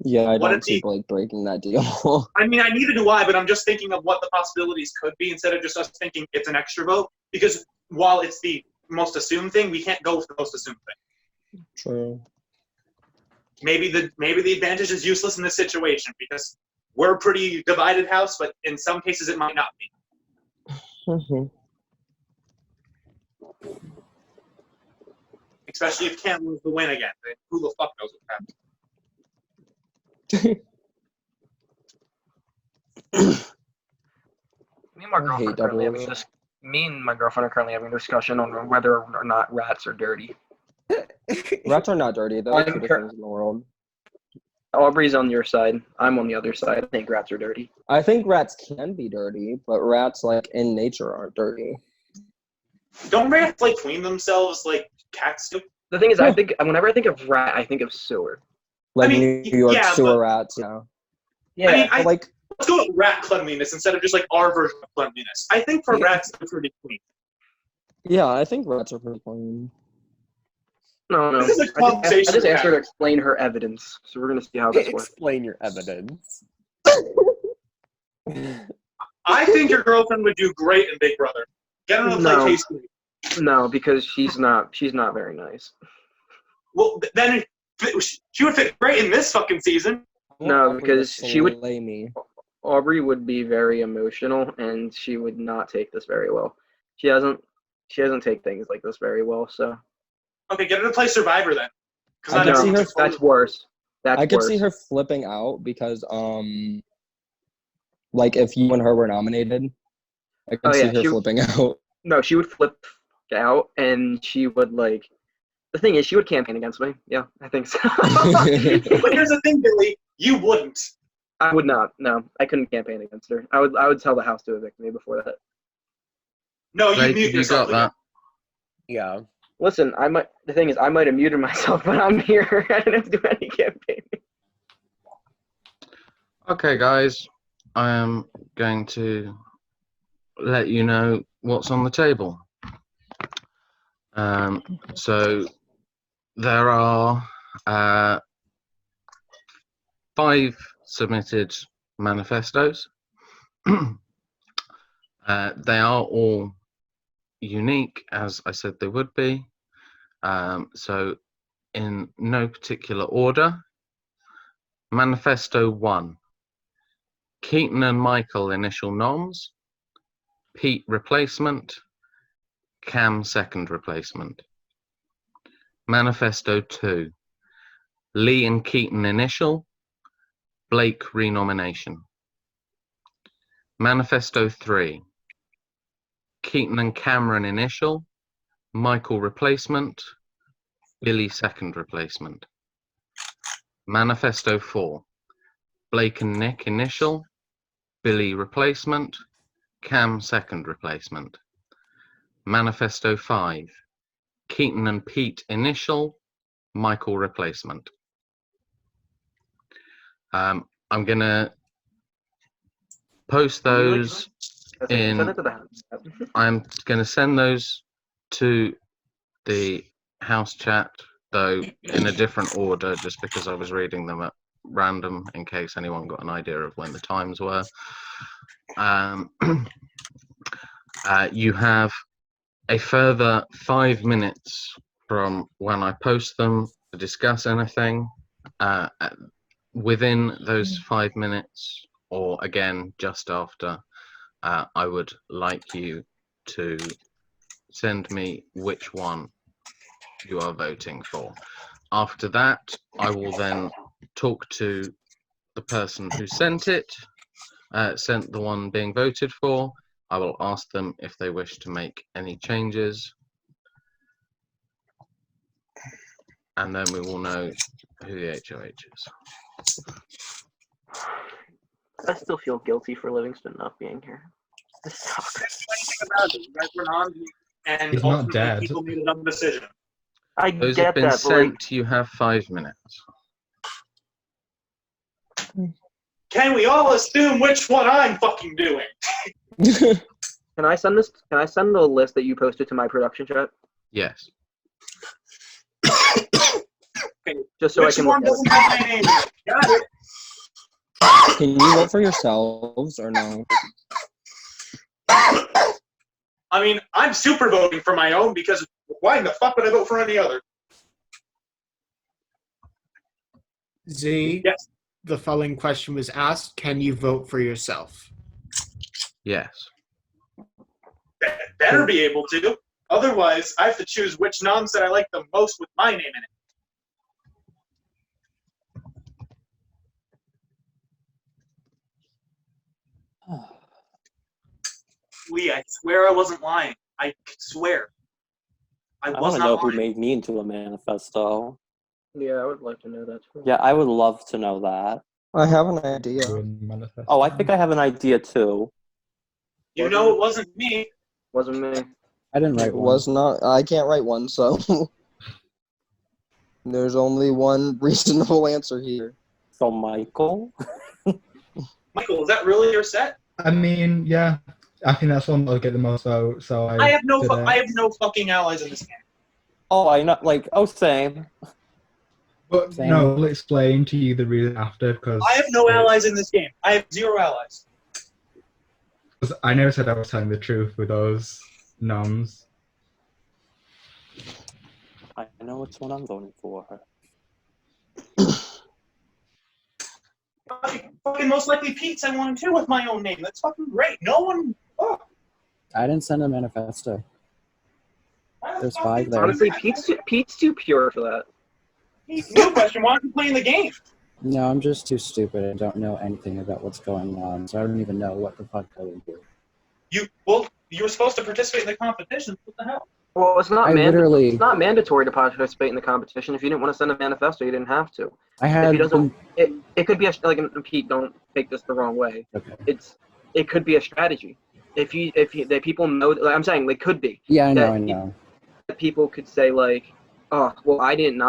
Yeah, I What don't if see the- Blake breaking that deal. I mean, neither do I, but I'm just thinking of what the possibilities could be instead of just us thinking it's an extra vote. Because while it's the most assumed thing, we can't go with the most assumed thing. True. Maybe the advantage is useless in this situation because we're a pretty divided house, but in some cases it might not be. Mm-hmm. Especially if Cam loses the win again. Then who the fuck knows what happens? Me and my I girlfriend hate are currently doubles. having this. Me and my girlfriend are currently having a discussion on whether or not rats are dirty. Rats are not dirty. They're the I'm cutest things in the world. Aubrey's on your side. I'm on the other side. I think rats are dirty. I think rats can be dirty, but rats, like, in nature aren't dirty. Don't rats like clean themselves like cats do? The thing is, I think whenever I think of rat, I think of sewer. Like I mean, New York yeah, sewer but- rats, yeah. Yeah, I mean, But, like, let's go with rat cleanliness instead of just like our version of cleanliness. I think for rats, they're pretty clean. yeah, I think rats are pretty clean. no. This is a I conversation just we're asked her to having. explain her evidence, so we're gonna see how this works. Explain your evidence. I think your girlfriend would do great in Big Brother. Get her to play No. K-Street. No, because she's not very nice. Well, then she would fit great in this fucking season. No, because she would. Slay me. Aubrey would be very emotional, and she would not take this very well. She doesn't take things like this very well. So Okay, get her to play Survivor then. Because I not can see everyone's her- that's worse. That's I could worse. see her flipping out because, like, if you and her were nominated, I can Oh, see yeah, her she- flipping out. No, she would flip out, and she would like. The thing is, she would campaign against me. Yeah, I think so. But here's the thing, Billy. You wouldn't. I would not. No, I couldn't campaign against her. I would tell the house to evict me before that. No, you Blake, mute you yourself. got that? Yeah. Listen, the thing is, I might have muted myself, but I'm here. I didn't have to do any campaigning. Okay, guys, I am going to let you know what's on the table. So there are 5 submitted manifestos. They are all unique, as I said they would be. So in no particular order. Manifesto 1. Keaton and Michael initial noms. Pete replacement. Cam second replacement. Manifesto 2. Lee and Keaton initial. Blake renomination. Manifesto 3. Keaton and Cameron initial. Michael replacement. Billy second replacement. Manifesto 4. Blake and Nick initial. Billy replacement. Cam second replacement. Manifesto 5. Keaton and Pete initial. Michael replacement. I'm gonna post those Send in. it to the house. I'm gonna send those to the house chat, though in a different order, just because I was reading them at random in case anyone got an idea of when the times were. You have a further 5 minutes from when I post them to discuss anything. Within those 5 minutes, or again just after, I would like you to send me which one you are voting for. After that, I will then talk to the person who sent it, sent the one being voted for. I will ask them if they wish to make any changes. And then we will know who the HOH is. I still feel guilty for Livingston not being here. This sucks. You guys were on, and He's not ultimately dead. people made a dumb decision. I Those get have been that, but like, sent. You have 5 minutes. Can we all assume which one I'm fucking doing? can I send this? Can I send the list that you posted to my production chat? Yes. Okay. Just so Which I can one look at doesn't it. have my name in it? Got it. Can you vote for yourselves or no? I mean, I'm super voting for my own because why in the fuck would I vote for any other? Z, Yes. the following question was asked. Can you vote for yourself? Yes. Better be able to. Otherwise, I have to choose which noms that I like the most with my name in it. Lee, I swear I wasn't lying. I swear. I I was want to not know who lying. made me into a manifesto. Yeah, I would like to know that too. Yeah, I would love to know that. I have an idea. Oh, I think I have an idea too. You know it wasn't me. Wasn't me. I didn't It write one. was not. I can't write one, so there's only one reasonable answer here. So Michael? Michael, is that really your set? I mean, yeah. I think that's one that'll get the most votes, so I have no did it. I have no fucking allies in this game. Oh, I know. Like, oh, same. But Same. no, I'll explain to you the reason after, because I have no allies in this game. I have 0 allies. I never said I was telling the truth with those noms. I know which one I'm voting for. Fucking most likely Pete's I wanted too with my own name. That's fucking great. No one. Fuck. I didn't send a manifesto. There's 5 there. Honestly, Pete's too pure for that. New question: why aren't you playing the game? No, I'm just too stupid and don't know anything about what's going on, so I don't even know what the fuck I would do. You were supposed to participate in the competition. What the hell? Well, it's not literally- it's not mandatory to participate in the competition. If you didn't want to send a manifesto, you didn't have to. I If had he doesn't, been, it could be and Pete, don't take this the wrong way. okay. It could be a strategy. If that people know, like I'm saying, they could be. Yeah, I that know. People could say like, oh, well, I didn't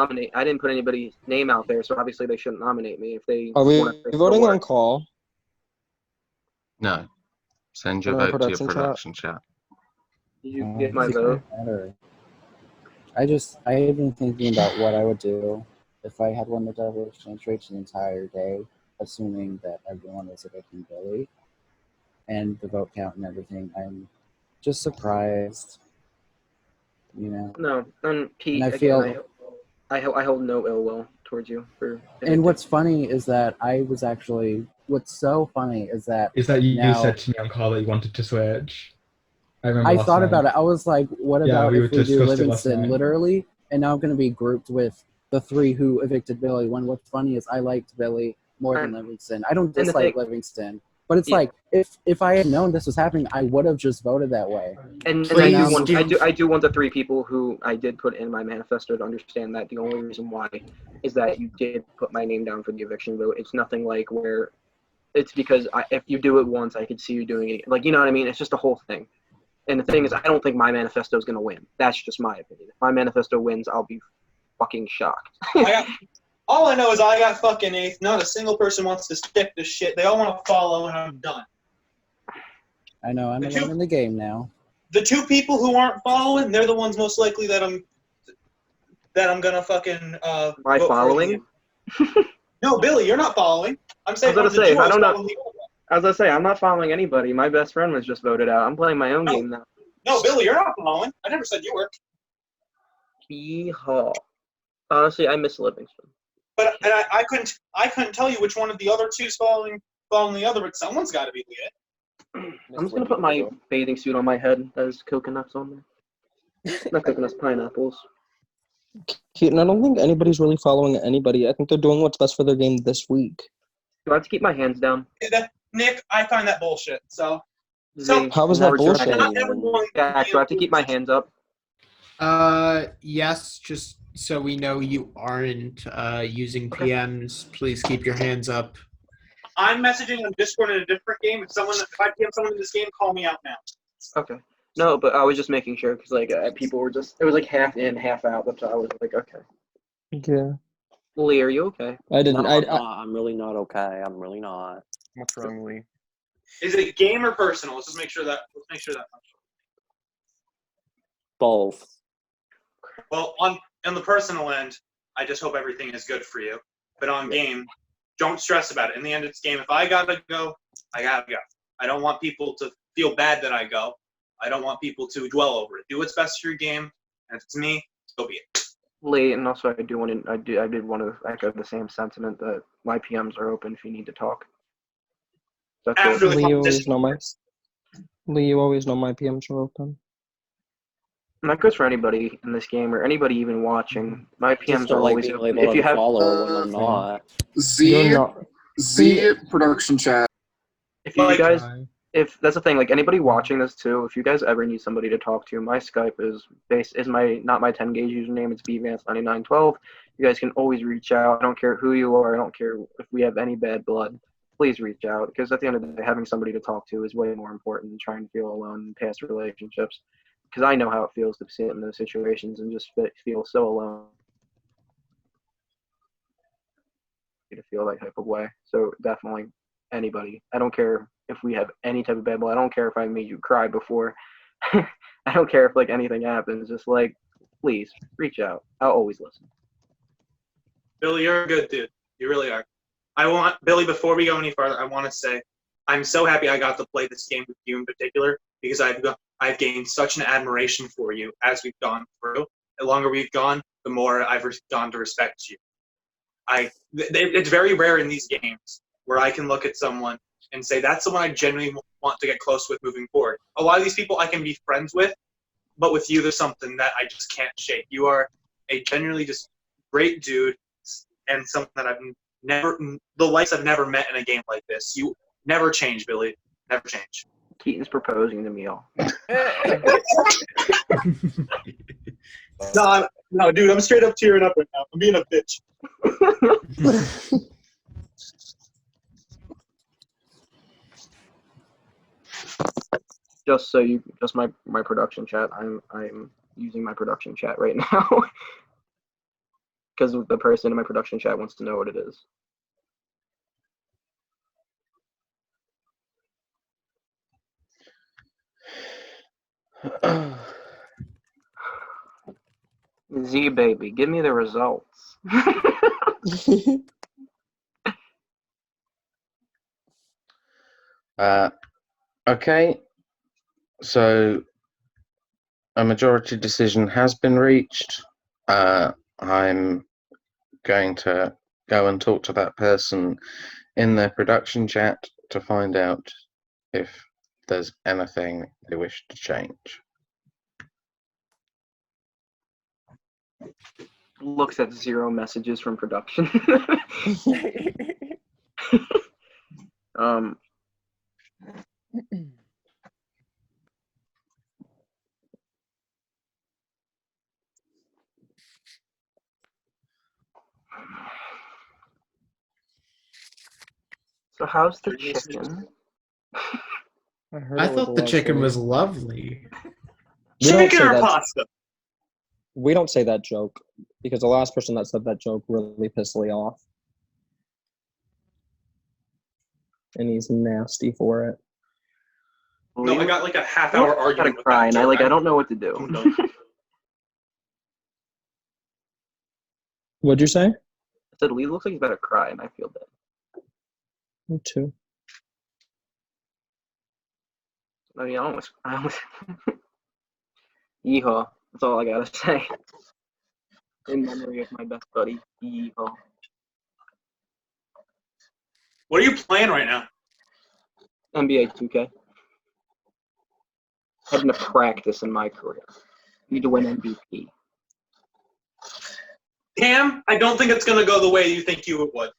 put anybody's name out there, so obviously they shouldn't nominate me if they. Are we wanna take the voting work. on call? No. Send your On our vote to your production chat? production chat. Did you get my It vote? doesn't matter. I had been thinking about what I would do if I had won the double exchange rates the entire day, assuming that everyone was evicting Billy and the vote count and everything. I'm just surprised, you know. No, and Pete, And I again, feel- I hold no ill will towards you for. And what's funny is that what's so funny is that You now, said to me on call that you wanted to switch. I remember I last thought night. about it. I was like, what Yeah, about we if we do discussed it last Livingston night. literally? And now I'm going to be grouped with the 3 who evicted Billy. When what's funny is I liked Billy more than Livingston. I don't and the dislike thing- Livingston. But it's Yeah. like, if I had known this was happening, I would have just voted that way. And Please I do want the 3 people who I did put in my manifesto to understand that the only reason why is that you did put my name down for the eviction vote. It's nothing like where it's because if you do it once, I could see you doing it. Like, you know what I mean? It's just a whole thing. And the thing is, I don't think my manifesto is going to win. That's just my opinion. If my manifesto wins, I'll be fucking shocked. All I know is I got fucking 8th. Not a single person wants to stick to shit. They all want to follow, and I'm done. I know, I'm alone in the game now. The 2 people who aren't following, they're the ones most likely that I'm gonna fucking By vote for following? No, Billy, you're not following. I'm saying I was gonna say, I don't know. following the other one. As I say, I'm not following anybody. My best friend was just voted out. I'm playing my own game now. No, Billy, you're not following. I never said you were. Yeehaw. Honestly, I miss Livingston. But I couldn't tell you which one of the other 2's following the other, but someone's got to be lit. I'm just gonna put my bathing suit on my head. There's coconuts on there. Not coconuts, pineapples. Keaton, I don't think anybody's really following anybody. I think they're doing what's best for their game this week. Do I have to keep my hands down? Nick, I find that bullshit. So How is that bullshit? Not everyone. Yeah, do I have to keep my hands up? Yes, just so we know you aren't using PMs, please keep your hands up. I'm messaging on Discord in a different game. If I PM someone in this game, call me out now. Okay. No, but I was just making sure because like people were just it was like half in, half out. That's why I was like, okay. Yeah. Lee, are you okay? I didn't. No, I'm really not okay. I'm really not. What's wrong, Lee? Is it game or personal? Let's make sure that. Both. Well, on the personal end, I just hope everything is good for you. But on game, don't stress about it. In the end, it's game. If I gotta go, I gotta go. I don't want people to feel bad that I go. I don't want people to dwell over it. Do what's best for your game, and if it's me, so be it. Lee, and also I did want to echo the same sentiment that my PMs are open if you need to talk. That's After the Lee, you always competition. know Lee, you always know my PMs are open. And that goes for anybody in this game or anybody even watching. My Just PMs are don't like always being open. labeled If you as a have follower when I'm not. Z production chat. If you guys, Hi. if that's the thing, like anybody watching this too, if you guys ever need somebody to talk to, my Skype is not my 10 gauge username, it's bvance9912. You guys can always reach out. I don't care who you are. I don't care if we have any bad blood. Please reach out because at the end of the day, having somebody to talk to is way more important than trying to feel alone in past relationships. Because I know how it feels to sit in those situations and just feel so alone. To feel that type of way. So definitely anybody. I don't care if we have any type of bad blood. I don't care if I made you cry before. I don't care if like anything happens. Just like, please reach out. I'll always listen. Billy, you're a good dude. You really are. Billy, before we go any further, I want to say I'm so happy I got to play this game with you in particular because I've gained such an admiration for you as we've gone through. The longer we've gone, the more I've gone to respect you. It's very rare in these games where I can look at someone and say, that's someone I genuinely want to get close with moving forward. A lot of these people I can be friends with, but with you, there's something that I just can't shake. You are a genuinely just great dude and something that the likes I've never met in a game like this. You never change, Billy. Never change. Keaton's proposing to me all. No, dude, I'm straight up tearing up right now. I'm being a bitch. Just my production chat. I'm using my production chat right now because the person in my production chat wants to know what it is. Z baby, give me the results. Okay, so a majority decision has been reached. I'm going to go and talk to that person in their production chat to find out if there's anything they wish to change. Looks at 0 messages from production. So how's the chicken? I thought the chicken was lovely. Chicken or pasta? We don't say that joke because the last person that said that joke really pissed Lee off. And he's nasty for it. No, I got like a half-hour argument with cry, that and joke. I don't know what to do. What'd you say? I said Lee looks like he's about to cry, and I feel bad. Me too. I mean, I almost Yeehaw. That's all I gotta say. In memory of my best buddy. Yeehaw. What are you playing right now? NBA 2K. Heading to practice in my career. Need to win MVP. Cam, I don't think it's gonna go the way you think you would.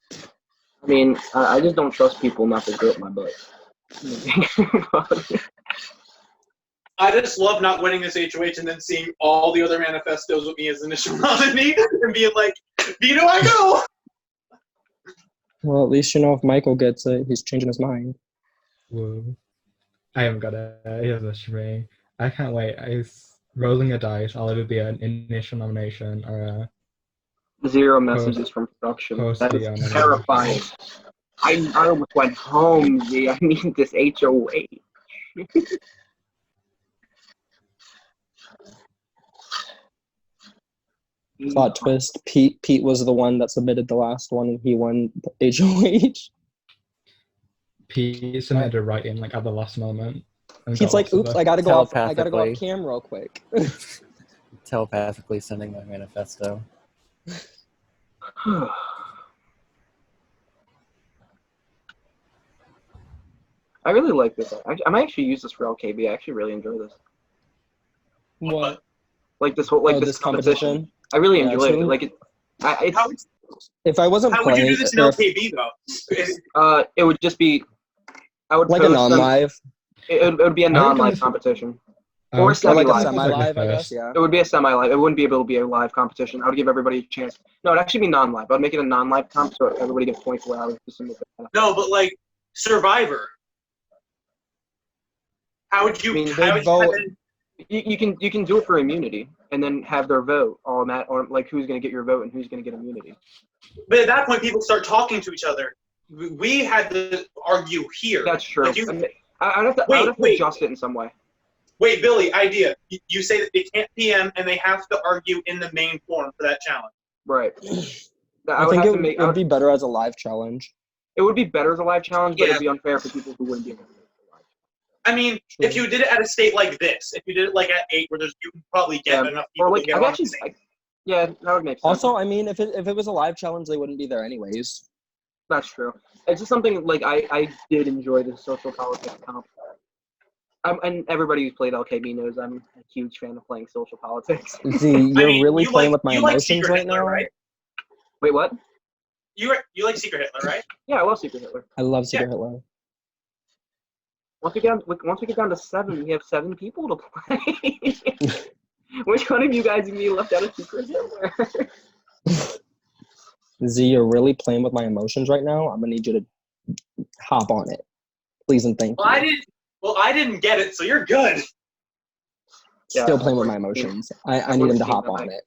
I mean, I just don't trust people not to grip my butt. I just love not winning this HOH and then seeing all the other manifestos with me as initial nominee and being like, Vito, I go! Well, at least you know if Michael gets it, he's changing his mind. Whoa. I haven't got a. He has a string. I can't wait. Rolling a dice. I'll either be an initial nomination or a 0 messages from production. post That the is terrifying. I almost went home, Z. I need this HOA. Plot twist. Pete was the one that submitted the last one, and he won HOH. Pete submitted a write-in like at the last moment. and Pete's got like, lots of "Oops, them. I gotta go off Telepathically. cam real quick." Telepathically sending my manifesto. I really like this. I might actually use this for LKB. I actually really enjoy this. What? Like this whole this competition. I really Yeah, enjoyed it's it. really- Like it's If I wasn't How would you playing, do this in or if- LKB though? it would just be I would like a post them- non-live. It would be a I reckon non-live this- competition. I Or reckon semi-live. this is semi-live, the I guess, first. yeah. It would be a semi-live. It wouldn't be able to be a live competition. I would give everybody a chance. No, it'd actually be non-live. I'd make it a non-live comp so everybody gets 24 hours to submit their No, but like Survivor. How would you? I mean, how would you have it- You can do it for immunity and then have their vote on that, or like who's going to get your vote and who's going to get immunity. But at that point, people start talking to each other. We had to argue here. That's true. Like you, I'd have to, Wait, I'd have to wait. adjust it in some way. wait, Billy, idea. You say that they can't PM and they have to argue in the main forum for that challenge. Right. I would think have it to make. would be better as a live challenge. It would be better as a live challenge, but Yeah. it'd be unfair for people who wouldn't be able to. I mean, if you did it at a state like this, if you did it like at 8, where you can probably get Yeah. enough people Or like to get I've on actually, the same. yeah, that would make sense. Also, I mean, if it was a live challenge, they wouldn't be there anyways. That's true. It's just something like I did enjoy the social politics comp. And everybody who's played LKB knows I'm a huge fan of playing social politics. Z, you're really you playing like- with my you like emotions Secret right Hitler, now. right? Wait, what? You like Secret Hitler, right? Yeah, I love Secret Hitler. I love Secret Hitler. Once we get down to 7, we have 7 people to play. Which one of you guys can be left out of Secret Hitler? Z, you're really playing with my emotions right now. I'm gonna need you to hop on it, please and thank Well, you. I didn't get it, so you're good. Still playing with my emotions. I need him to hop on it.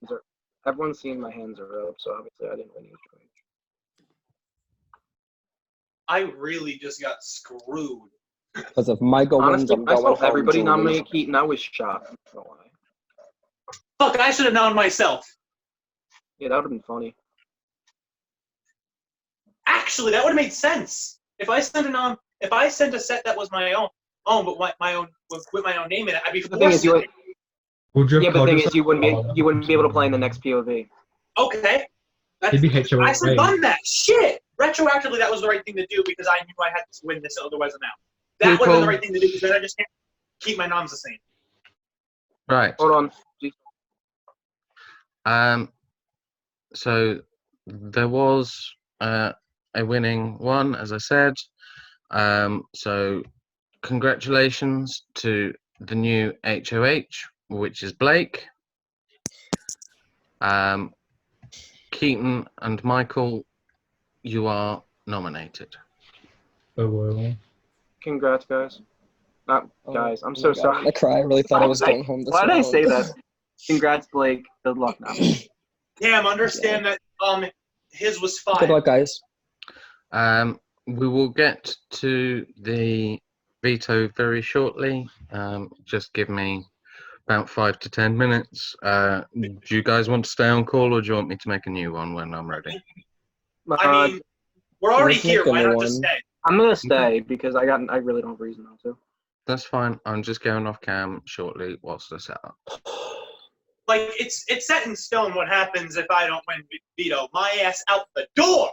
Everyone's seen my hands are up, so obviously I didn't win HOH. I really just got screwed. Because if Michael wins, Honestly, I'm I going saw home everybody Julie. nominate Keaton. I was shocked. I don't know why. Fuck, I should have known myself. Yeah, that would have been funny. Actually, that would have made sense. If I sent a set that was my own, but with my own name in it, I'd be The thing is, forced. Would you yeah, have but the called thing is, yourself- you wouldn't be able to play in the next POV. Okay. You'd be HOA. I should have done that. Shit. Retroactively, that was the right thing to do because I knew I had to win this, otherwise I'm out. That would have been the right thing to do because then I just can't keep my noms the same. Right. Hold on. So there was a winning one, as I said. So congratulations to the new HOH, which is Blake. Keaton and Michael, you are nominated. Oh well. Congrats, guys. Not guys. I'm Oh so my God, sorry. I'm gonna cry. I really thought I was going home this Why did I round. say that? Congrats, Blake. Good luck now. Damn, understand that his was 5. Good luck, guys. We will get to the veto very shortly. Just give me about 5 to 10 minutes. Do you guys want to stay on call, or do you want me to make a new one when I'm ready? I mean, we're already let's make here. a Why new not just one. stay? I'm gonna stay because I really don't have a reason not to. That's fine. I'm just going off cam shortly whilst I set up. Like, it's set in stone what happens if I don't win veto. My ass out the door!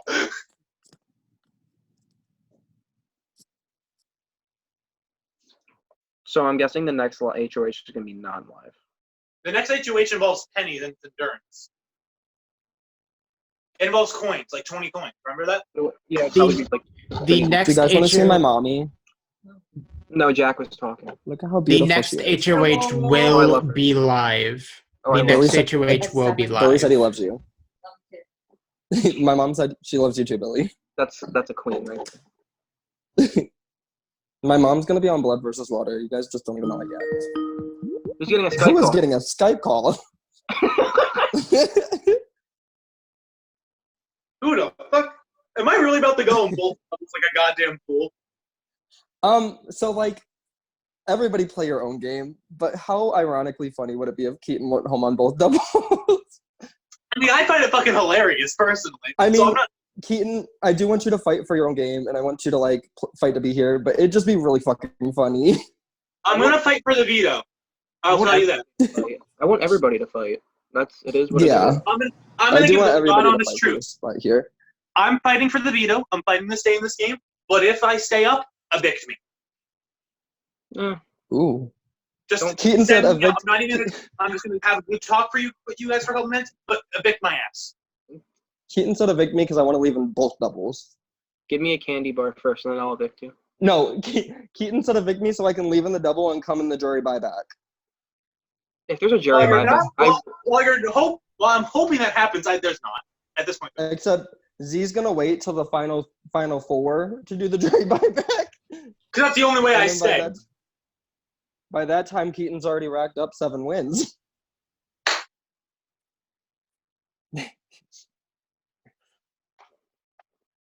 So I'm guessing the next HOH is gonna be non-live. The next HOH involves pennies and endurance. It involves coins, like 20 coins. Remember that? Yeah, it'd probably be like. The Do next you guys want to see my HOH mommy? No, Jack was talking. Look at how the beautiful next she is. HOH I will love her. be live. Oh, I The love next her. HOH will be Billy live. said he loves you. My mom said she loves you too, Billy. That's a queen, right? My mom's gonna be on Blood versus Water. You guys just don't even know it yet. Who's getting a Skype Who was call? getting a Skype call? Who the fuck? Am I really about to go on both levels like a goddamn fool? So like, everybody play your own game, but how ironically funny would it be if Keaton went home on both doubles? I mean, I find it fucking hilarious, personally. I mean, so I'm not, Keaton, I do want you to fight for your own game, and I want you to like fight to be here, but it'd just be really fucking funny. I'm gonna fight for the veto. I'll tell you that. I want everybody to fight. It is what it Yeah. is. I'm gonna give want the everybody to honest fight truth. Right here. I'm fighting for the veto. I'm fighting to stay in this game. But if I stay up, evict me. Ooh. Just Keaton said send me out. evict. I'm just gonna have a good talk for you guys for a couple minutes, but evict my ass. Keaton said evict me because I want to leave in both doubles. Give me a candy bar first, and then I'll evict you. No, Keaton said evict me so I can leave in the double and come in the jury buyback. If there's a jury buyback, While I'm hoping that happens, there's not at this point. Except Z's gonna wait till the final four to do the jury buyback. Because that's the only way I stay. By that time, Keaton's already racked up 7 wins.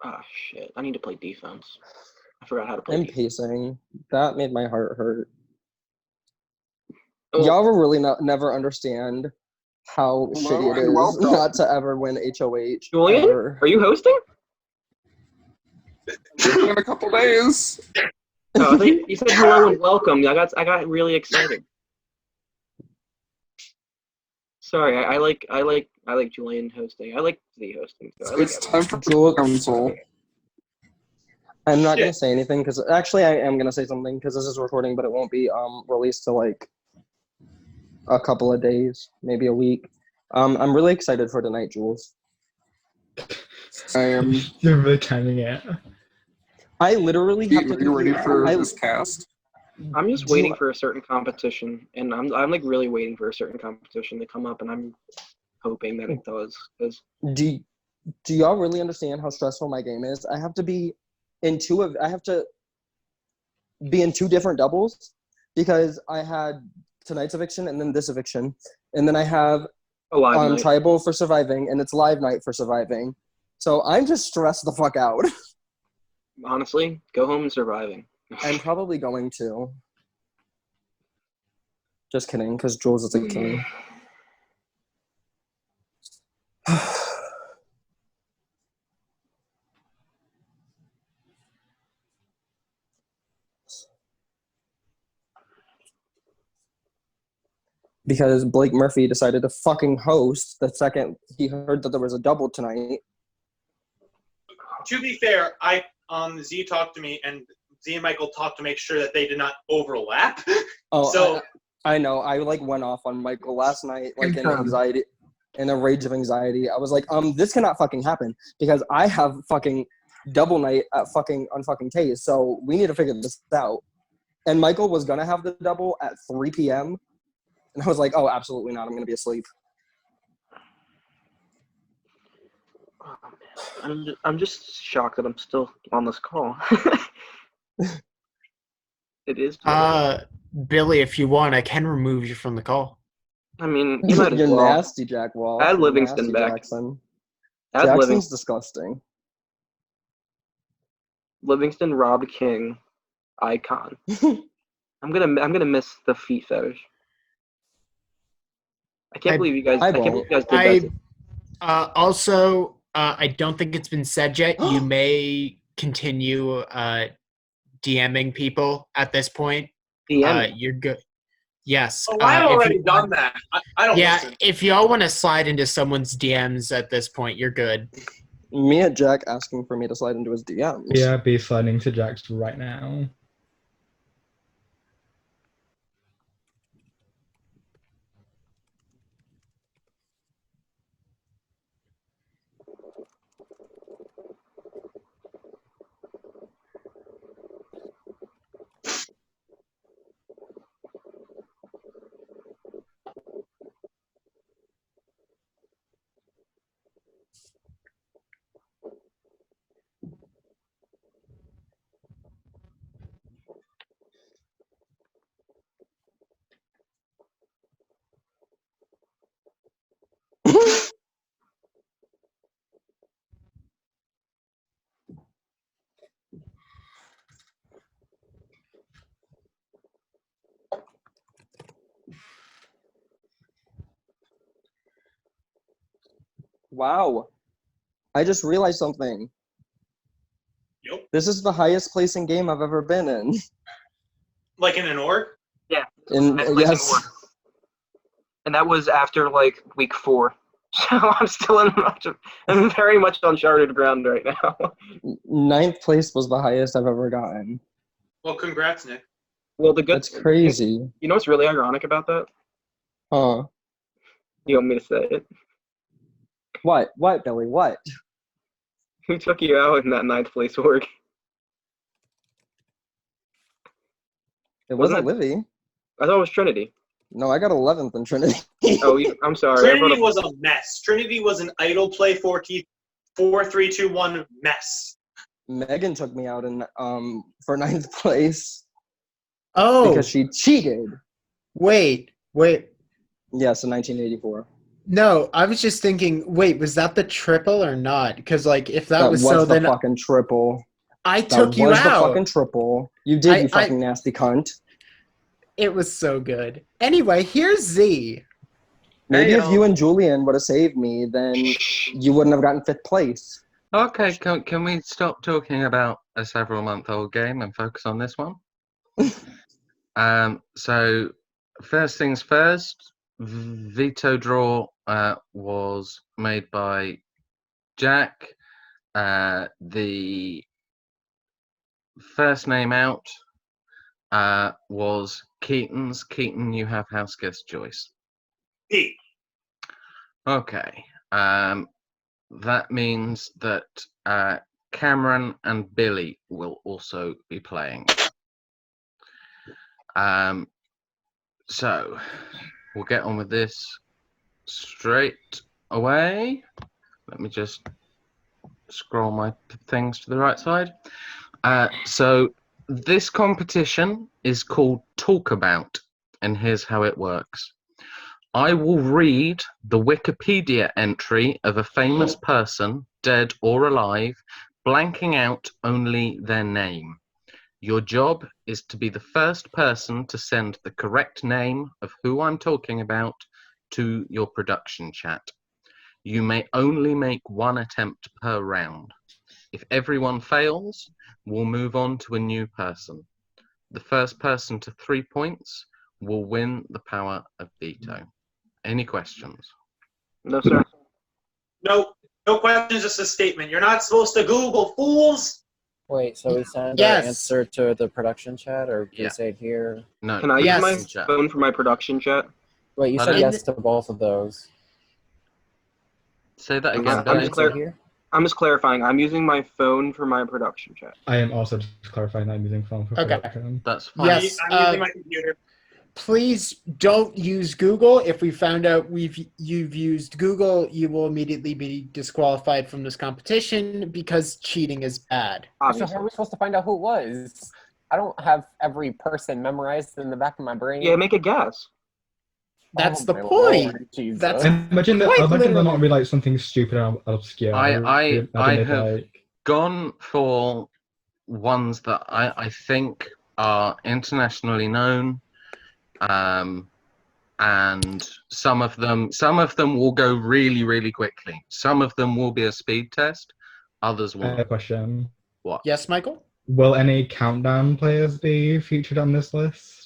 Oh shit! I need to play defense. I forgot how to play. I'm pacing. That made my heart hurt. Well, Y'all will really never understand how shitty it and is welcome. not to ever win HOH. Julian, ever. are you hosting? In a couple days. Oh, you said hello and welcome. I got really excited. Sorry, I like Julian hosting. I like Z hosting. So It's time for console. I'm not gonna say anything because actually I am gonna say something because this is recording, but it won't be released till like a couple of days, maybe a week. I'm really excited for tonight, Jules. I am. You're really timing it. I literally have to. Are you ready for this cast? I'm just waiting for a certain competition, and I'm like really waiting for a certain competition to come up, and I'm hoping that it does. Cause Do y'all really understand how stressful my game is? I have to be in two different doubles because I had tonight's eviction and then this eviction, and then I have a live night. tribal for surviving, and it's live night for surviving. So I'm just stressed the fuck out. Honestly, go home and surviving. I'm probably going to. Just kidding, because Jules is a king. Because Blake Murphy decided to fucking host the second he heard that there was a double tonight. To be fair, Z talked to me, and Z and Michael talked to make sure that they did not overlap. Oh, so I know. I like went off on Michael last night, like in anxiety, in a rage of anxiety. I was like, this cannot fucking happen because I have fucking double night at on fucking Taze, so we need to figure this out. And Michael was gonna have the double at 3 p.m. And I was like, oh, absolutely not. I'm going to be asleep. Oh, man. I'm just shocked that I'm still on this call. It is. Billy, if you want, I can remove you from the call. I mean, you might as You're well. nasty, Jack Wall. Add Livingston nasty, back. Jackson. Add Jackson's disgusting. Livingston, Rob King, icon. I'm gonna miss the feet fetish. I can't believe you guys. I can't believe you guys did that. Also, I don't think it's been said yet. You may continue DMing people at this point. You're good. Yes. Oh, I've already done that. I don't. Yeah, listen. if y'all want to slide into someone's DMs at this point, you're good. Me and Jack asking for me to slide into his DMs. Yeah, be sliding to Jack's right now. Wow. I just realized something. Yep. This is the highest placing game I've ever been in. Like in an org? Yeah. In Highest placing yes. org. And that was after like week 4. So I'm still I'm very much uncharted ground right now. 9th place was the highest I've ever gotten. Well, congrats, Nick. Well, the good. That's crazy. You know what's really ironic about that? Huh. You want me to say it? What? What, Billy? What? Who took you out in that 9th place org? It Wasn't wasn't Livy. I thought it was Trinity. No, I got 11th in Trinity. Oh, I'm sorry. Trinity was a mess. Trinity was an idle play 4-3-2-1 mess. Megan took me out in for 9th place Oh, because she cheated. wait. Yes, in 1984. No, I was just thinking, wait, was that the triple or not? Because, like, if that was so, the then fucking triple. I took you That was out. the fucking triple. You did, you fucking nasty cunt. It was so good. Anyway, here's Z. Maybe if you and Julian would have saved me, then you wouldn't have gotten 5th place. Okay, can we stop talking about a several-month-old game and focus on this one? So, first things first, veto draw was made by Jack. The first name out was Keaton's. Keaton, you have house guest choice. Pete. Okay. That means that Cameron and Billy will also be playing. So we'll get on with this straight away. Let me just scroll my things to the right side. So this competition is called Talk About, and here's how it works. I will read the Wikipedia entry of a famous person, dead or alive, blanking out only their name. Your job is to be the first person to send the correct name of who I'm talking about to your production chat. You may only make one attempt per round. If everyone fails, we'll move on to a new person. The first person to 3 points will win the power of veto. Any questions? No, sir. No questions, just a statement. You're not supposed to Google, fools. Wait, so we send Yes. our answer to the production chat, or do Yeah. we say it here? No. Can I Yes. use my phone for my production chat? Wait, you said Pardon? yes to both of those. Say that I'm again, just Billy. clear- Here? I'm just clarifying. I'm using my phone for my production chat. I am also just clarifying that I'm using phone for Okay. production. That's fine. Yes. I'm using my computer. Please don't use Google. If we found out you've used Google, you will immediately be disqualified from this competition because cheating is bad. So how Obviously. are we supposed to find out who it was? I don't have every person memorized in the back of my brain. Yeah, make a guess. That's Oh the my point. Lord, Jesus. That's Imagine that. Quite Imagine there literally. not be like something stupid and obscure. I Imagine if, have like, gone for ones that I think are internationally known, and some of them will go really quickly. Some of them will be a speed test. Others a won't. question. What? Yes, Michael? Will any countdown players be featured on this list?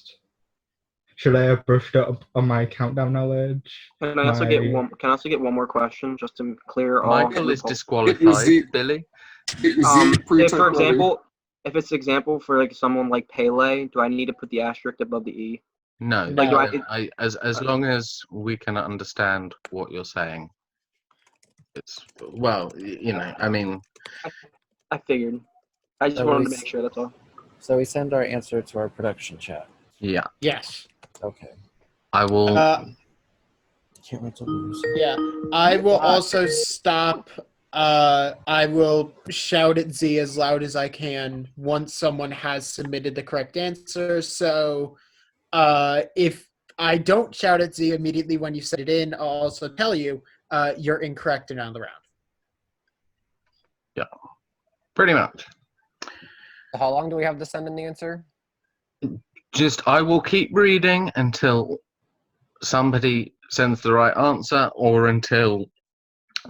Should I have brushed up on my countdown knowledge? Can I also get one? Can I also get one more question just to clear all? Michael is loopholes? disqualified. Billy. If, for example, if it's example for like someone like Pele, do I need to put the asterisk above the E? No. Like, do As long as we can understand what you're saying. It's well, you know. I mean, I figured. I just So wanted we to make sure. That's all. So we send our answer to our production chat. yeah. Yes. Okay. I will. Can't wait to lose. Yeah. I will also stop. I will shout at Z as loud as I can once someone has submitted the correct answer. So if I don't shout at Z immediately when you set it in, I'll also tell you you're incorrect and on the round. Yeah. Pretty much. How long do we have to send in the answer? Just I will keep reading until somebody sends the right answer or until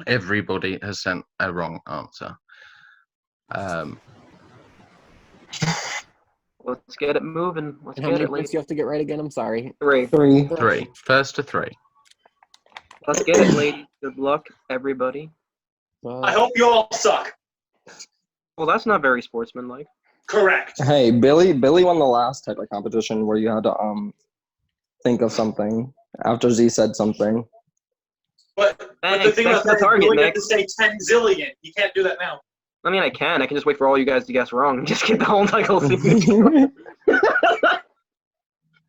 Everybody has sent a wrong answer. Let's get it moving. Let's And how get many it, points ladies. do you have to get right again? I'm sorry. 3. 3. First to 3. Let's get it, ladies. Good luck, everybody. I hope you all suck. Well, that's not very sportsmanlike. Correct. Hey, Billy won the last type of competition where you had to think of something after Z said something. But the thing that's about that the is target, you only Nick. get to say 10 zillion. You can't do that now. I mean, I can just wait for all you guys to guess wrong and just get the whole title.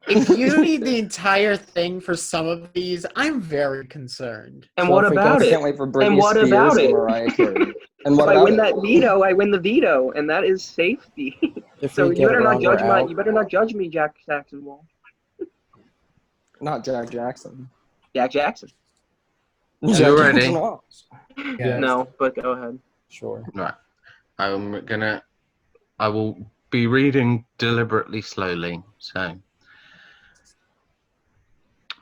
If you need the entire thing for some of these, I'm very concerned. And what about it? Can't wait for Britney And what Spears about and it? Mariah Carey. And what If I about win it? that veto, I win the veto, and that is safety. If So we you get better it not wrong, judge we're my. out. You better not judge me, Jack Jackson Wall. Not Jack Jackson. Jack Jackson. You ready? Yes. No, but go ahead. Sure. Right. I will be reading deliberately slowly. So,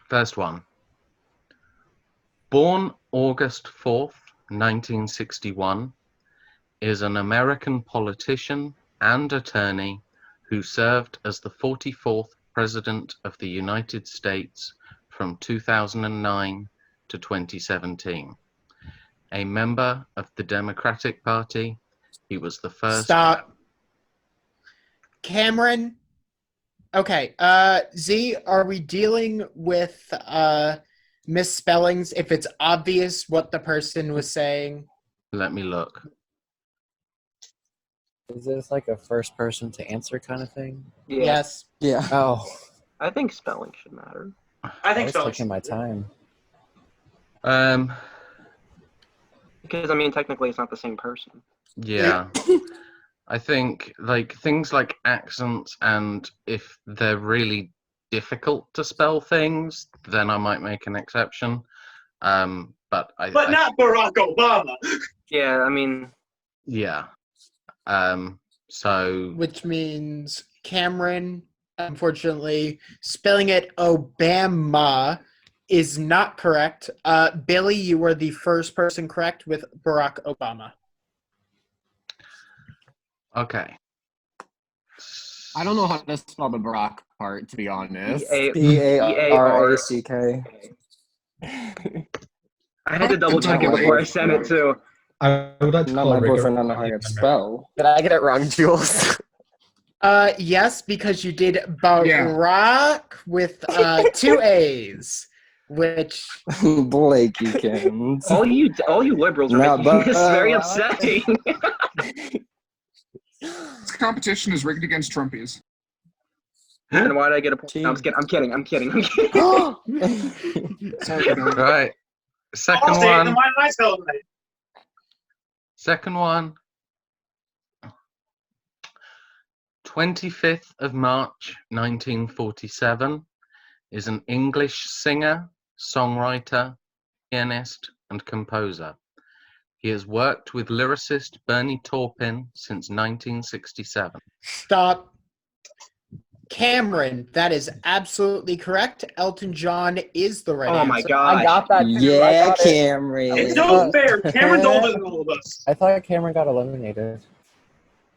first one. Born August 4th, 1961, is an American politician and attorney who served as the 44th President of the United States from 2009 to 2017. A member of the Democratic Party, he was the first... Stop. Cameron? Okay, Z, are we dealing with misspellings if it's obvious what the person was saying? Let me look. Is this like a first person to answer kind of thing? Yeah. Yes. Yeah. Oh, I think spelling should matter. I think was spelling taking my time. Because I mean, technically, it's not the same person. Yeah. I think like things like accents, and if they're really difficult to spell things, then I might make an exception. But not Barack Obama. Yeah, I mean, yeah. So Which means Cameron, unfortunately, spelling it Obama is not correct. Billy, you were the first person correct with Barack Obama. okay. I don't know how to spell the Barack part, to be honest. B-A-R-A-C-K. I had to double check it before I sent it too. I would like to Not call my Rick boyfriend, not know how to spell. Did I get it wrong, Jules? Yes, because you did Barack with 2 A's, which Blakeykins. All you liberals are making this very upsetting. This competition is rigged against Trumpies. And why did I get a point? No, I'm kidding. Sorry, Billy. Right. Second Then one. why did I spell it right? Second one. 25th of March, 1947, is an English singer, songwriter, pianist, and composer. He has worked with lyricist Bernie Taupin since 1967. Stop. Cameron, that is absolutely correct. Elton John is the right answer. Oh my god. I got that too. Yeah, Cameron. It's no fair. Cameron's older than all of us. I thought Cameron got eliminated.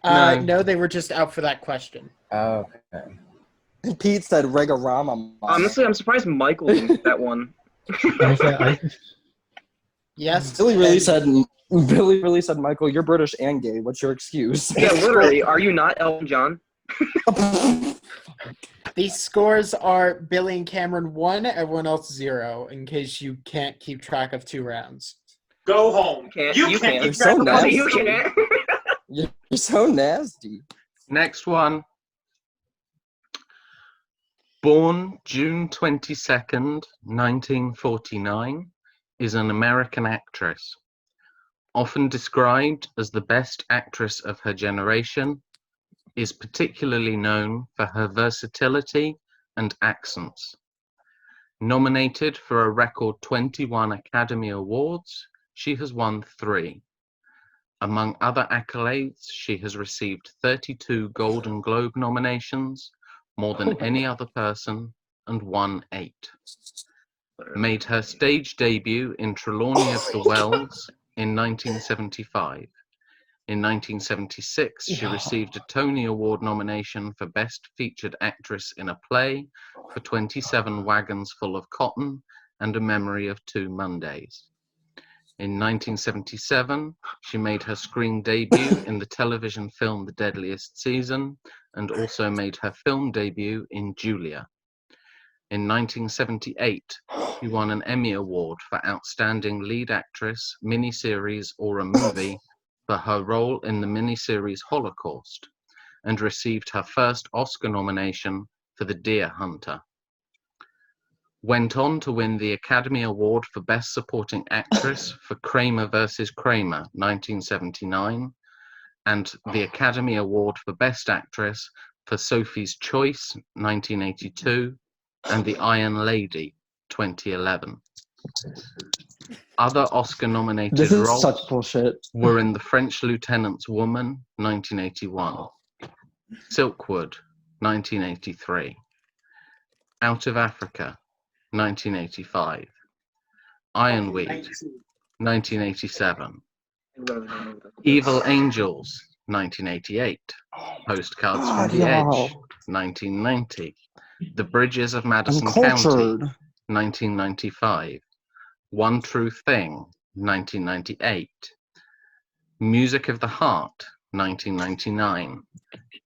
No, they were just out for that question. Oh, okay. Pete said Regorama. Honestly, I'm surprised Michael didn't get that one. Yes. Billy really said, Michael, you're British and gay. What's your excuse? Yeah, literally. Are you not Elton John? These scores are Billy and Cameron 1, everyone else 0, in case you can't keep track of 2 rounds. Go home. You can't. You're so nasty. You can't. You're so nasty. Next one. Born June 22nd, 1949, is an American actress. Often described as the best actress of her generation, is particularly known for her versatility and accents. Nominated for a record 21 Academy Awards, she has won 3. Among other accolades, she has received 32 Golden Globe nominations, more than any other person, and won 8. Made her stage debut in Trelawney of the Wells in 1975. In 1976, she received a Tony Award nomination for Best Featured Actress in a Play for 27 Wagons Full of Cotton and A Memory of Two Mondays. In 1977, she made her screen debut in the television film The Deadliest Season and also made her film debut in Julia. In 1978, she won an Emmy Award for Outstanding Lead Actress, Miniseries or a Movie for her role in the miniseries Holocaust, and received her first Oscar nomination for The Deer Hunter. Went on to win the Academy Award for Best Supporting Actress for Kramer vs. Kramer, 1979, and the Academy Award for Best Actress for Sophie's Choice, 1982, and The Iron Lady, 2011. Other Oscar-nominated This is roles such bullshit. were in The French Lieutenant's Woman, 1981, Silkwood, 1983, Out of Africa, 1985, Ironweed, 1987, Evil Angels, 1988, Postcards from the Edge, 1990, The Bridges of Madison County, 1995, One True Thing, 1998, Music of the Heart, 1999,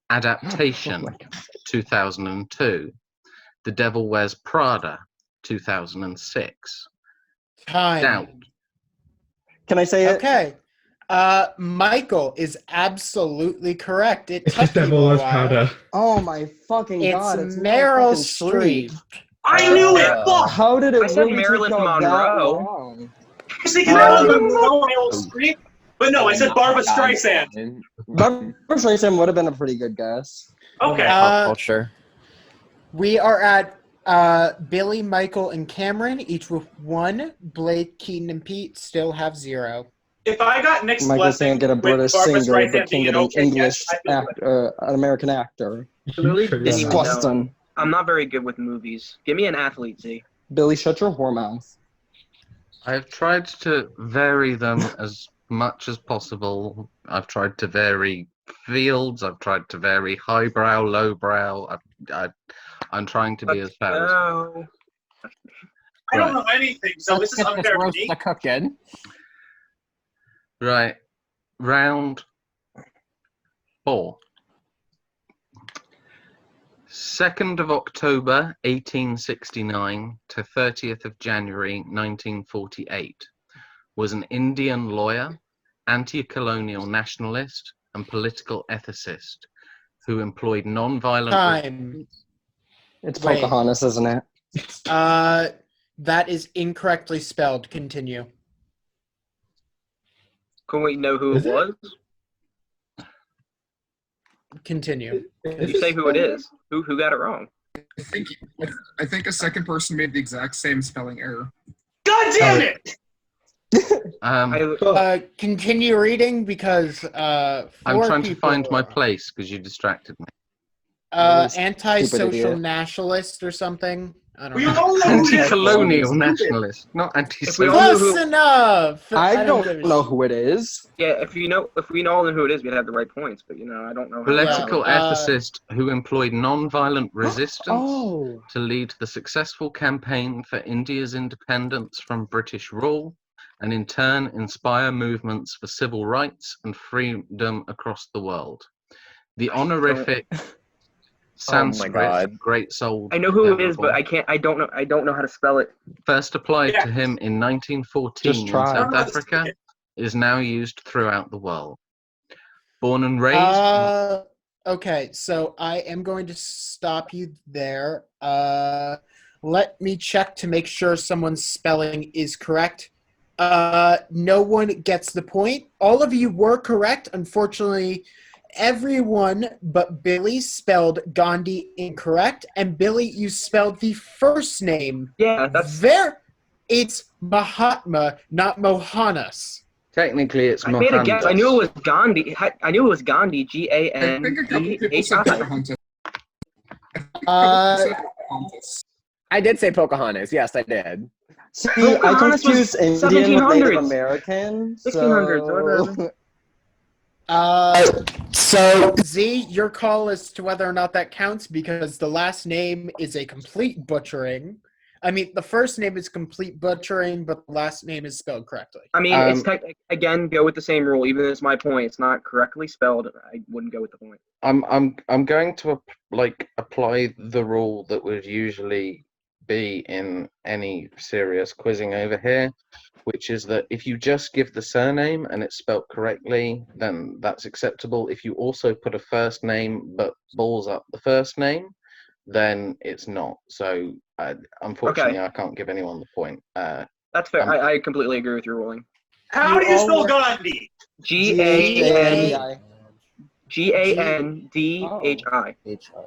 Adaptation, 2002, The Devil Wears Prada, 2006. Time. Doubt. Can I say it? Okay. Michael is absolutely correct. It It's took just Devil you a Wears while. Prada. Oh my fucking god! It's It's Meryl fucking Streep. I knew it. Fuck. How did it I said really Marilyn take y'all that Monroe. long? I was thinking Meryl Streep, but no, I said Barbara Streisand. Barbara Streisand would have been a pretty good guess. Okay. Culture. We are at Billy, Michael, and Cameron, each with 1. Blake, Keaton, and Pete still have 0. If I got Nick's Michael blessing can't get a with British Barbara singer, Streisand but can being get an an okay English guess, I feel good. an American actor. I really didn't even know. Disgusting. I'm not very good with movies. Give me an athlete, Z. Billy, shut your whore mouth. I've tried to vary them as much as possible. I've tried to vary fields. I've tried to vary highbrow, lowbrow. I'm trying to be as fair as possible. I don't know anything, so this is unfair to me. Cooking. Right. Round 4. 2nd of October 1869 to 30th of January 1948 was an Indian lawyer, anti-colonial nationalist, and political ethicist who employed non-violent... Time. It's Wait. Pocahontas, isn't it? That is incorrectly spelled. Continue. Can we know who it was? Continue. You say who it is. Who got it wrong? I think a second person made the exact same spelling error. God damn it! Continue reading because I'm trying to find my place because you distracted me. Anti-social nationalist or something. I don't know. Anti-colonial nationalist, not anti-social. Close enough. I don't know who it is. Yeah, if we all know who it is, we'd have the right points. But I don't know. Political ethicist who employed non-violent resistance to lead the successful campaign for India's independence from British rule, and in turn inspire movements for civil rights and freedom across the world. The honorific Sanskrit great soul. I know who it is, but I don't know how to spell it. First applied to him in 1914 in South Africa, is now used throughout the world. Born and raised. Okay, so I am going to stop you there. Let me check to make sure someone's spelling is correct. No one gets the point. All of you were correct. Unfortunately, everyone but Billy spelled Gandhi incorrect. And Billy, you spelled the first name. Yeah, that's It's Mahatma, not Mohandas. Technically, it's Mohandas. I made a guess. I knew it was Gandhi. I knew it was Gandhi. G-A-N-D-H-I. I did say Pocahontas. Yes, I did. See, Well, I Pocahontas was confused Indian with Native 1700s. American. 1600s, So... So Z, your call as to whether or not that counts, because the last name is a complete butchering. I mean, the first name is complete butchering, but the last name is spelled correctly. I mean, it's again, go with the same rule. Even though it's my point, it's not correctly spelled. I wouldn't go with the point. I'm going to apply the rule that would usually be in any serious quizzing over here, which is that if you just give the surname and it's spelt correctly, then that's acceptable. If you also put a first name but balls up the first name, then it's not. So unfortunately, I can't give anyone the point. That's fair. I completely agree with your ruling. How do you spell Gandhi? Gandhi.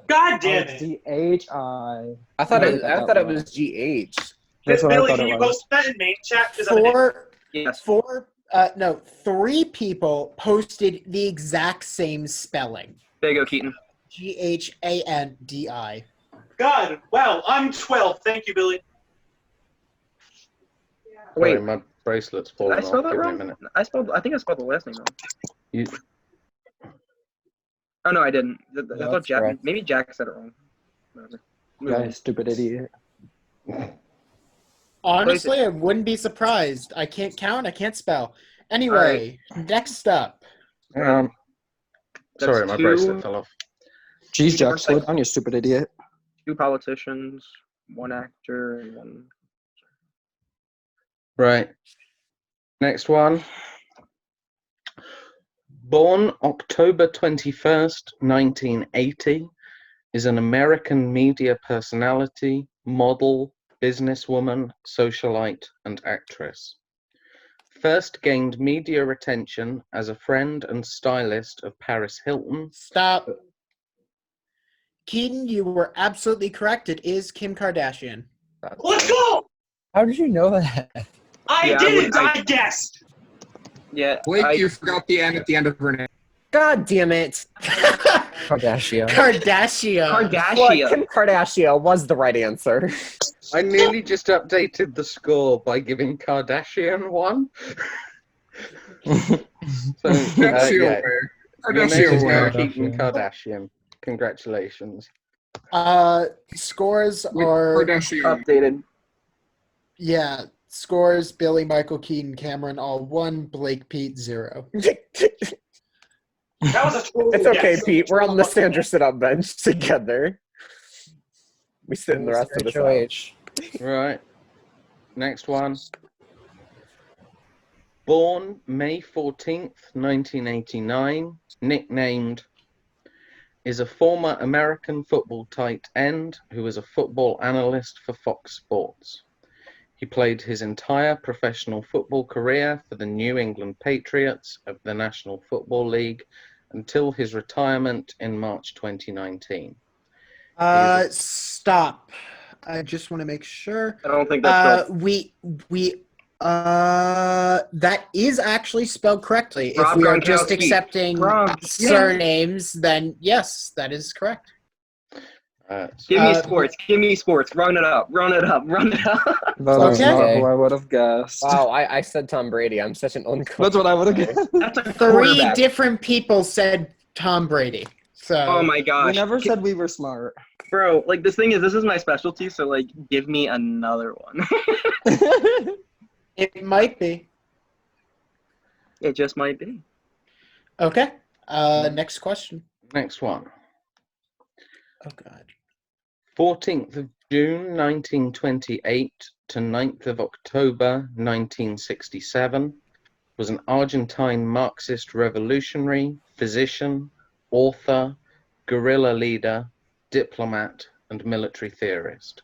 God damn it! D-H-I. I thought it was G-H. That's what I Billy, thought can it you was. post that in main chat? Three people posted the exact same spelling. There you go, Keaton. G-H-A-N-D-I. God, wow, I'm 12. Thank you, Billy. Wait, sorry, my bracelet's fallen did I spell off. that Give me a wrong? minute. I think I spelled the last name wrong. You, Oh no, I didn't. I thought that's Jack. correct. Maybe Jack said it wrong. Whatever. Yeah, you stupid idiot. Honestly, I wouldn't be surprised. I can't count, I can't spell. Anyway, next up. sorry, my bracelet fell off. Jeez, Jack, slow down, you stupid idiot. 2 politicians, 1 actor, and 1. Right. Next one. Born October 21st, 1980, is an American media personality, model, businesswoman, socialite, and actress. First gained media attention as a friend and stylist of Paris Hilton. Stop. Keaton, you were absolutely correct. It is Kim Kardashian. Let's go! How did you know that? I didn't. I guessed. Yeah. Blake, you forgot the N at the end of her name. God damn it. Kardashian. Well, Kim Kardashian was the right answer. I nearly just updated the score by giving Kardashian 1. So, Kardashian yeah. where? Your name is now where? Keaton Kardashian. Congratulations. Scores With are Kardashian. Updated. Yeah, scores Billy, Michael, Keaton, Cameron all 1, Blake, Pete 0. That was a total It's okay, guess. Pete. We're on the Sandra sit-up bench together. We sit in the rest of the H. Right. Next one. Born May 14th, 1989, nicknamed, is a former American football tight end who is a football analyst for Fox Sports. He played his entire professional football career for the New England Patriots of the National Football League until his retirement in March 2019. Stop. I just want to make sure. I don't think that's that is actually spelled correctly. Rob If we are just Gronkowski. accepting surnames, then yes, that is correct. Give me sports. Give me sports. Run it up. Run it up. Run it up. That is not who I would have guessed. Wow, I said Tom Brady. I'm such an uncool. That's what I would have guessed. That's a 3 quarterback. different people said Tom Brady. So Oh my gosh. We never said we were smart. Bro, like this is my specialty, so like give me another one. it might be. It just might be. Okay. Next question. Next one. Oh God. 14th of June 1928 to 9th of October 1967, was an Argentine Marxist revolutionary, physician, author, guerrilla leader, diplomat, and military theorist.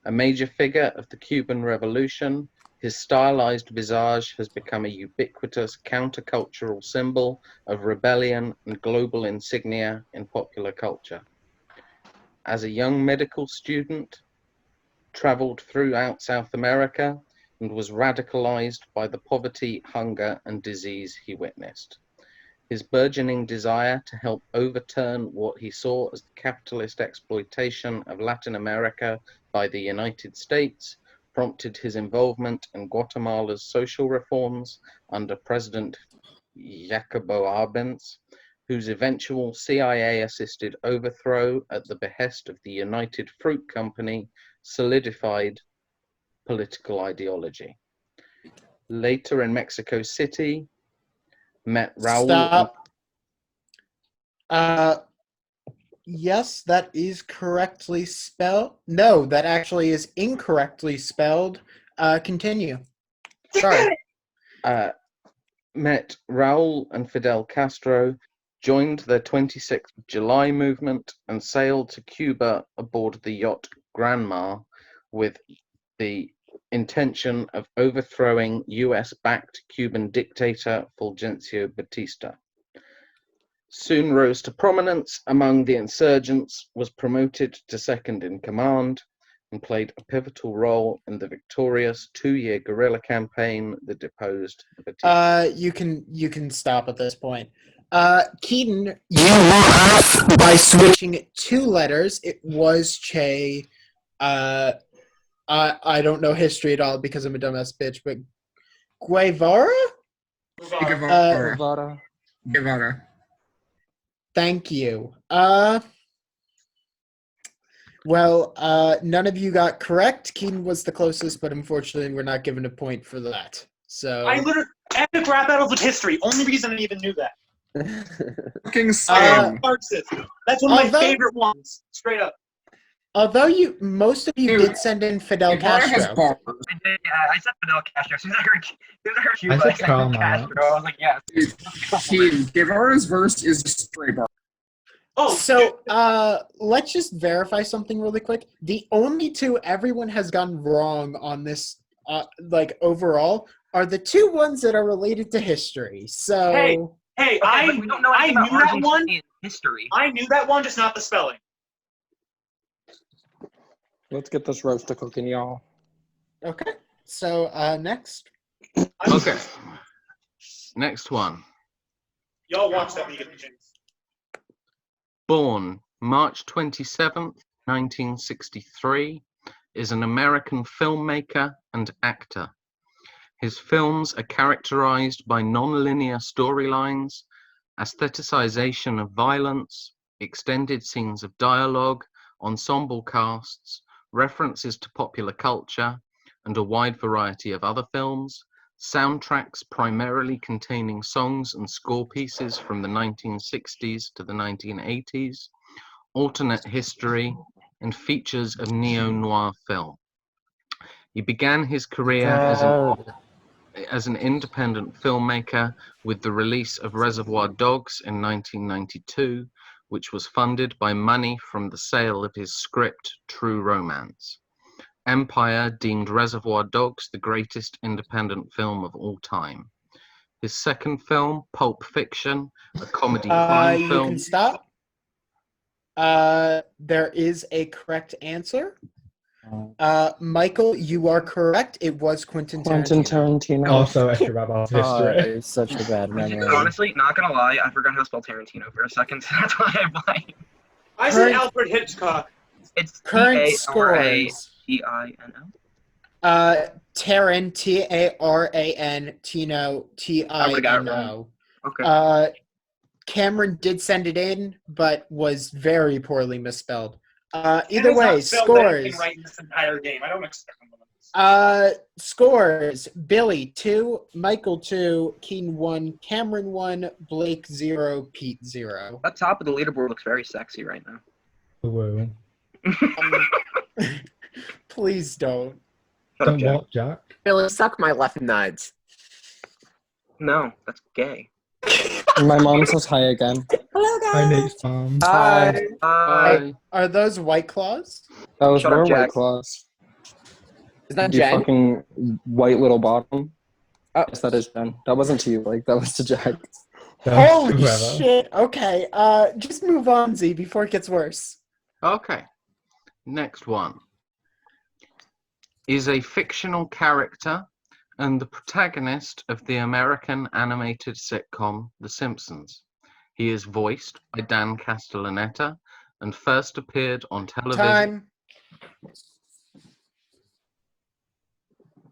A major figure of the Cuban Revolution, his stylized visage has become a ubiquitous countercultural symbol of rebellion and global insignia in popular culture. As a young medical student, traveled throughout South America and was radicalized by the poverty, hunger, and disease he witnessed. His burgeoning desire to help overturn what he saw as the capitalist exploitation of Latin America by the United States prompted his involvement in Guatemala's social reforms under President Jacobo Arbenz, whose eventual CIA-assisted overthrow at the behest of the United Fruit Company solidified political ideology. Later in Mexico City, met Raul. Stop. Yes, that is correctly spelled. No, that actually is incorrectly spelled. Continue. Sorry. Met Raul and Fidel Castro, joined the 26th of July movement, and sailed to Cuba aboard the yacht Granma with the intention of overthrowing US-backed Cuban dictator Fulgencio Batista. Soon rose to prominence among the insurgents, was promoted to second in command, and played a pivotal role in the victorious 2-year guerrilla campaign that deposed Batista. You can stop at this point. Keaton, you lost by switching 2 letters. It was Che. I don't know history at all because I'm a dumbass bitch, but Guevara? Guevara. Thank you. Well, none of you got correct. Keaton was the closest, but unfortunately, we're not given a point for that. So I literally epic rap battles with history. Only reason I even knew that. Fucking same. That's one of my favorite ones. Straight up. Although most of you did send in Fidel Castro. I did, yeah, I said Fidel Castro. As soon as I heard Cuba, I said I said Karl Castro. I was like, yes. Guevara's verse is just straight bar. Oh, so let's just verify something really quick. The only 2 everyone has gotten wrong on this, like overall, are the 2 ones that are related to history. So hey, okay, I we don't know I anything knew about that one. Argentinian history. I knew that one, just not the spelling. Let's get this roaster cooking, y'all. Okay. So next. Okay. Next one. Y'all watch that when you get the chance. Born March 27th, 1963, is an American filmmaker and actor. His films are characterized by non-linear storylines, aestheticization of violence, extended scenes of dialogue, ensemble casts, references to popular culture, and a wide variety of other films, soundtracks primarily containing songs and score pieces from the 1960s to the 1980s, alternate history, and features of neo-noir film. He began his career as an independent filmmaker with the release of Reservoir Dogs in 1992, which was funded by money from the sale of his script True Romance. Empire deemed Reservoir Dogs the greatest independent film of all time. His second film, Pulp Fiction, a comedy crime film. You can stop. There is a correct answer. Michael, you are correct. It was Quentin Tarantino. Also, extra about history. It's such a bad memory. Honestly, not gonna lie, I forgot how to spell Tarantino for a second, so that's why I'm like. I said Alfred Hitchcock. It's Current scores. T-A-R-A-N-O. Taran, T-A-R-A-N, Tino, T-I-N-O. Okay. Cameron did send it in, but was very poorly misspelled. Either Cameron's way, not spelled scores. anything right in this entire game. I don't expect him to. Scores. Billy 2, Michael 2, Keaton 1, Cameron 1, Blake 0, Pete 0. That top of the leaderboard looks very sexy right now. Whoa. Please don't. Don't walk, Jack. Billy, suck my left nuts. No, that's gay. My mom says hi again. Hello, guys. Hi, Nate's mom. Hi. Hey, are those White Claws? Those Shut were up, White Jack. Claws. Is that You Jen? fucking white little bottom. Oh. Yes, that is Jen. That wasn't to you, like, that was to Jack. Holy Whoever. shit. Okay, just move on, Z, before it gets worse. Okay. Next one. Is a fictional character and the protagonist of the American animated sitcom The Simpsons. He is voiced by Dan Castellaneta and first appeared on television. Time.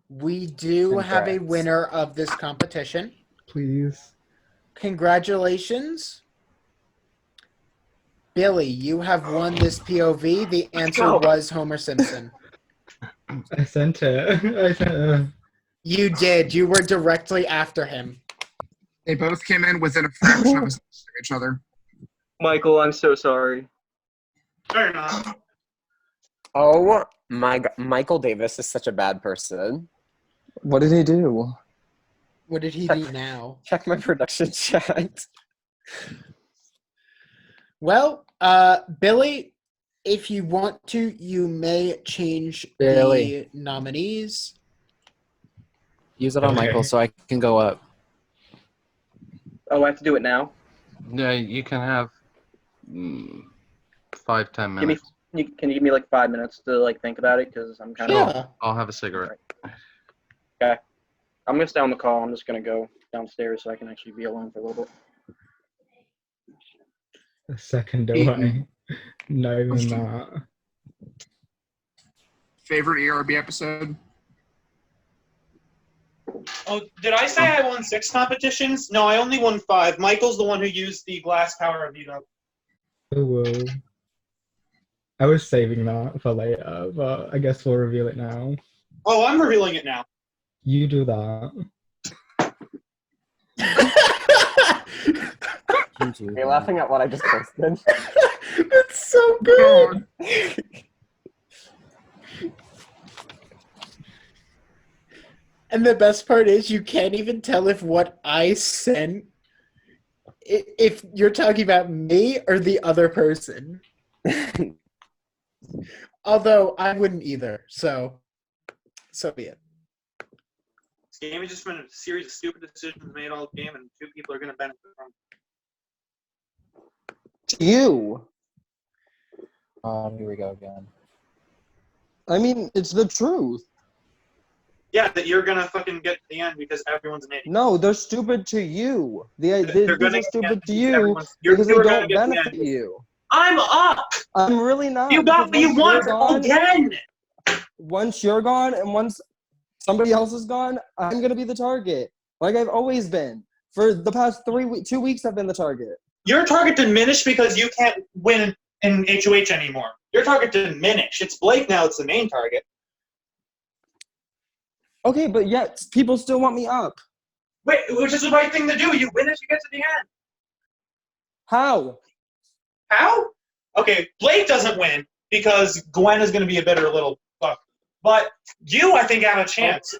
We do have a Congrats. winner of this competition. Please. Congratulations. Billy, you have won this POV. The answer go. was Homer Simpson. I sent it. I sent it. You did. You were directly after him. They both came in within a fraction of a second of each other. Michael, I'm so sorry. Fair enough. Oh my God. Michael Davis is such a bad person. What did he do? What did he do now? Check my production chat. Well, Billy, if you want to, you may change Billy. the nominees. Use it on Okay. Michael so I can go up. Oh, I have to do it now? No, you can have 5-10 Can minutes. you give me like 5 minutes to like think about it? Because I'm kind of. Yeah. I'll have a cigarette. Okay. I'm going to stay on the call. I'm just going to go downstairs so I can actually be alone for a little bit. A second away. Not even that. Favorite ERB episode? Oh, did I say I won 6 competitions? No, I only won 5. Michael's the one who used the glass power veto. Oh, whoa. I was saving that for later, but I guess we'll reveal it now. Oh, I'm revealing it now. You do that. You're laughing at what I just posted. That's so good. And the best part is you can't even tell if what I sent, if you're talking about me or the other person. Although I wouldn't either, so be it. This game has just been a series of stupid decisions made all game, and 2 people are going to benefit from it. You. Here we go again. I mean, it's the truth. Yeah, that you're going to fucking get to the end because everyone's an idiot. No, they're stupid to you. They're These gonna are stupid get to because you everyone's- because they you're gonna don't get the benefit end. you. I'm up! I'm really not. You got because me once you're once gone- again! Once you're gone and once somebody else is gone, I'm gonna be the target. Like I've always been. For the past 2 weeks, I've been the target. Your target diminished because you can't win in HOH anymore. Your target diminished. It's Blake now. It's the main target. Okay, but yet people still want me up. Wait, which is the right thing to do. You win if you get to the end. How? How? Okay, Blake doesn't win because Gwen is going to be a bitter little fuck. But you, I think, have a chance.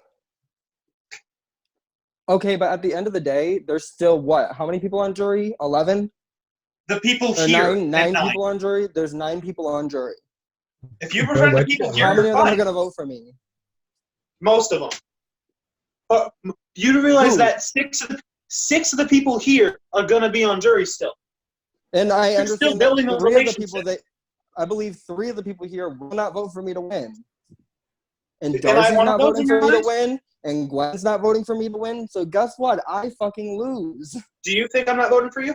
Okay, but at the end of the day, there's still what? How many people on jury? 11? The people Or here. nine people on jury? There's 9 people on jury. If you prevent the people here, How many you're of them are fine. gonna vote for me? Most of them. But you do realize Who? that six of the people here are going to be on jury still. And I You're still understand building that those 3 of the people relationships. I believe 3 of the people here will not vote for me to win. And And I Darcy's want not those voting in for your me to eyes? win, and Gwen's not voting for me to win. So guess what? I fucking lose. Do you think I'm not voting for you?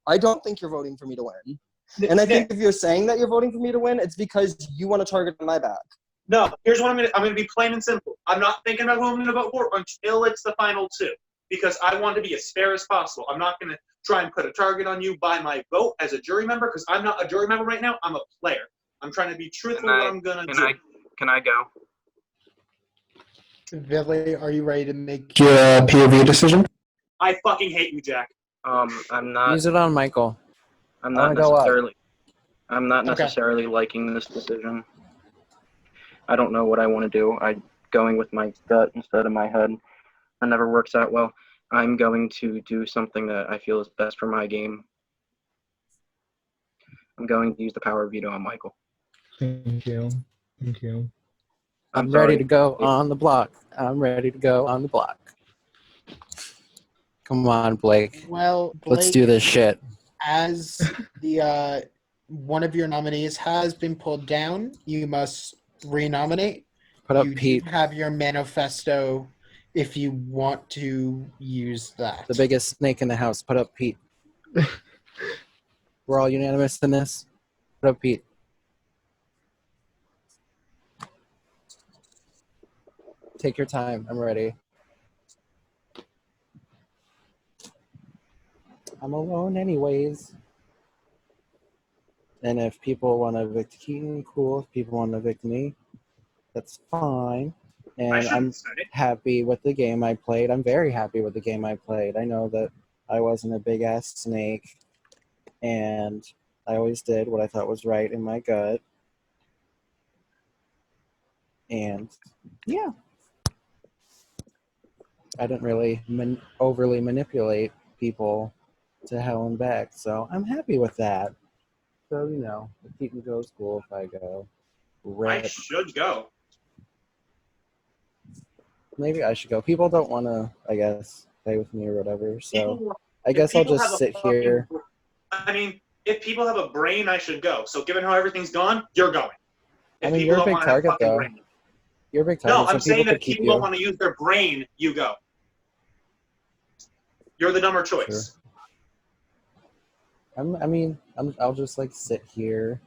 I don't think you're voting for me to win. And I think if you're saying that you're voting for me to win, it's because you want to target my back. No, here's what I'm gonna be plain and simple. I'm not thinking about who I'm gonna vote for until it's the final 2. Because I want to be as fair as possible. I'm not gonna try and put a target on you by my vote as a jury member, because I'm not a jury member right now, I'm a player. I'm trying to be truthful with what I'm gonna do. Can I go? Billy, are you ready to make Your POV decision? I fucking hate you, Jack. I'm not. Use it on Michael. I'm I not wanna go up. necessarily. I'm not Okay. necessarily liking this decision. I don't know what I want to do. I'm going with my gut instead of my head. That never works out well. I'm going to do something that I feel is best for my game. I'm going to use the power veto on Michael. Thank you. Thank you. I'm sorry. ready to go on the block. I'm ready to go on the block. Come on, Blake. Well, Blake, Let's do this shit. as the one of your nominees has been pulled down, you must renominate. Put up You Pete, do have your manifesto if you want to use that. the biggest snake in the house. Put up Pete. We're all unanimous in this. Put up Pete. Take your time. I'm ready. I'm alone anyways. And if people want to evict Keaton, cool. If people want to evict me, that's fine. And I'm happy with the game I played. I'm very happy with the game I played. I know that I wasn't a big-ass snake, and I always did what I thought was right in my gut. And, yeah. I didn't really overly manipulate people to hell and back, so I'm happy with that. So, you know, if Keaton goes, cool. If I go, I rip. should go. Maybe I should go. People don't want to, I guess, play with me or whatever, so People- I guess I'll people have just a sit fucking- here. I mean, if people have a brain, I should go. So given how everything's gone, you're going. I If mean, people you're a don't big wanna have target, fucking though. brain. You're a big target, No, so I'm people saying could that keep people don't you. want to use their brain, you go. You're the dumber choice. I'll just like sit here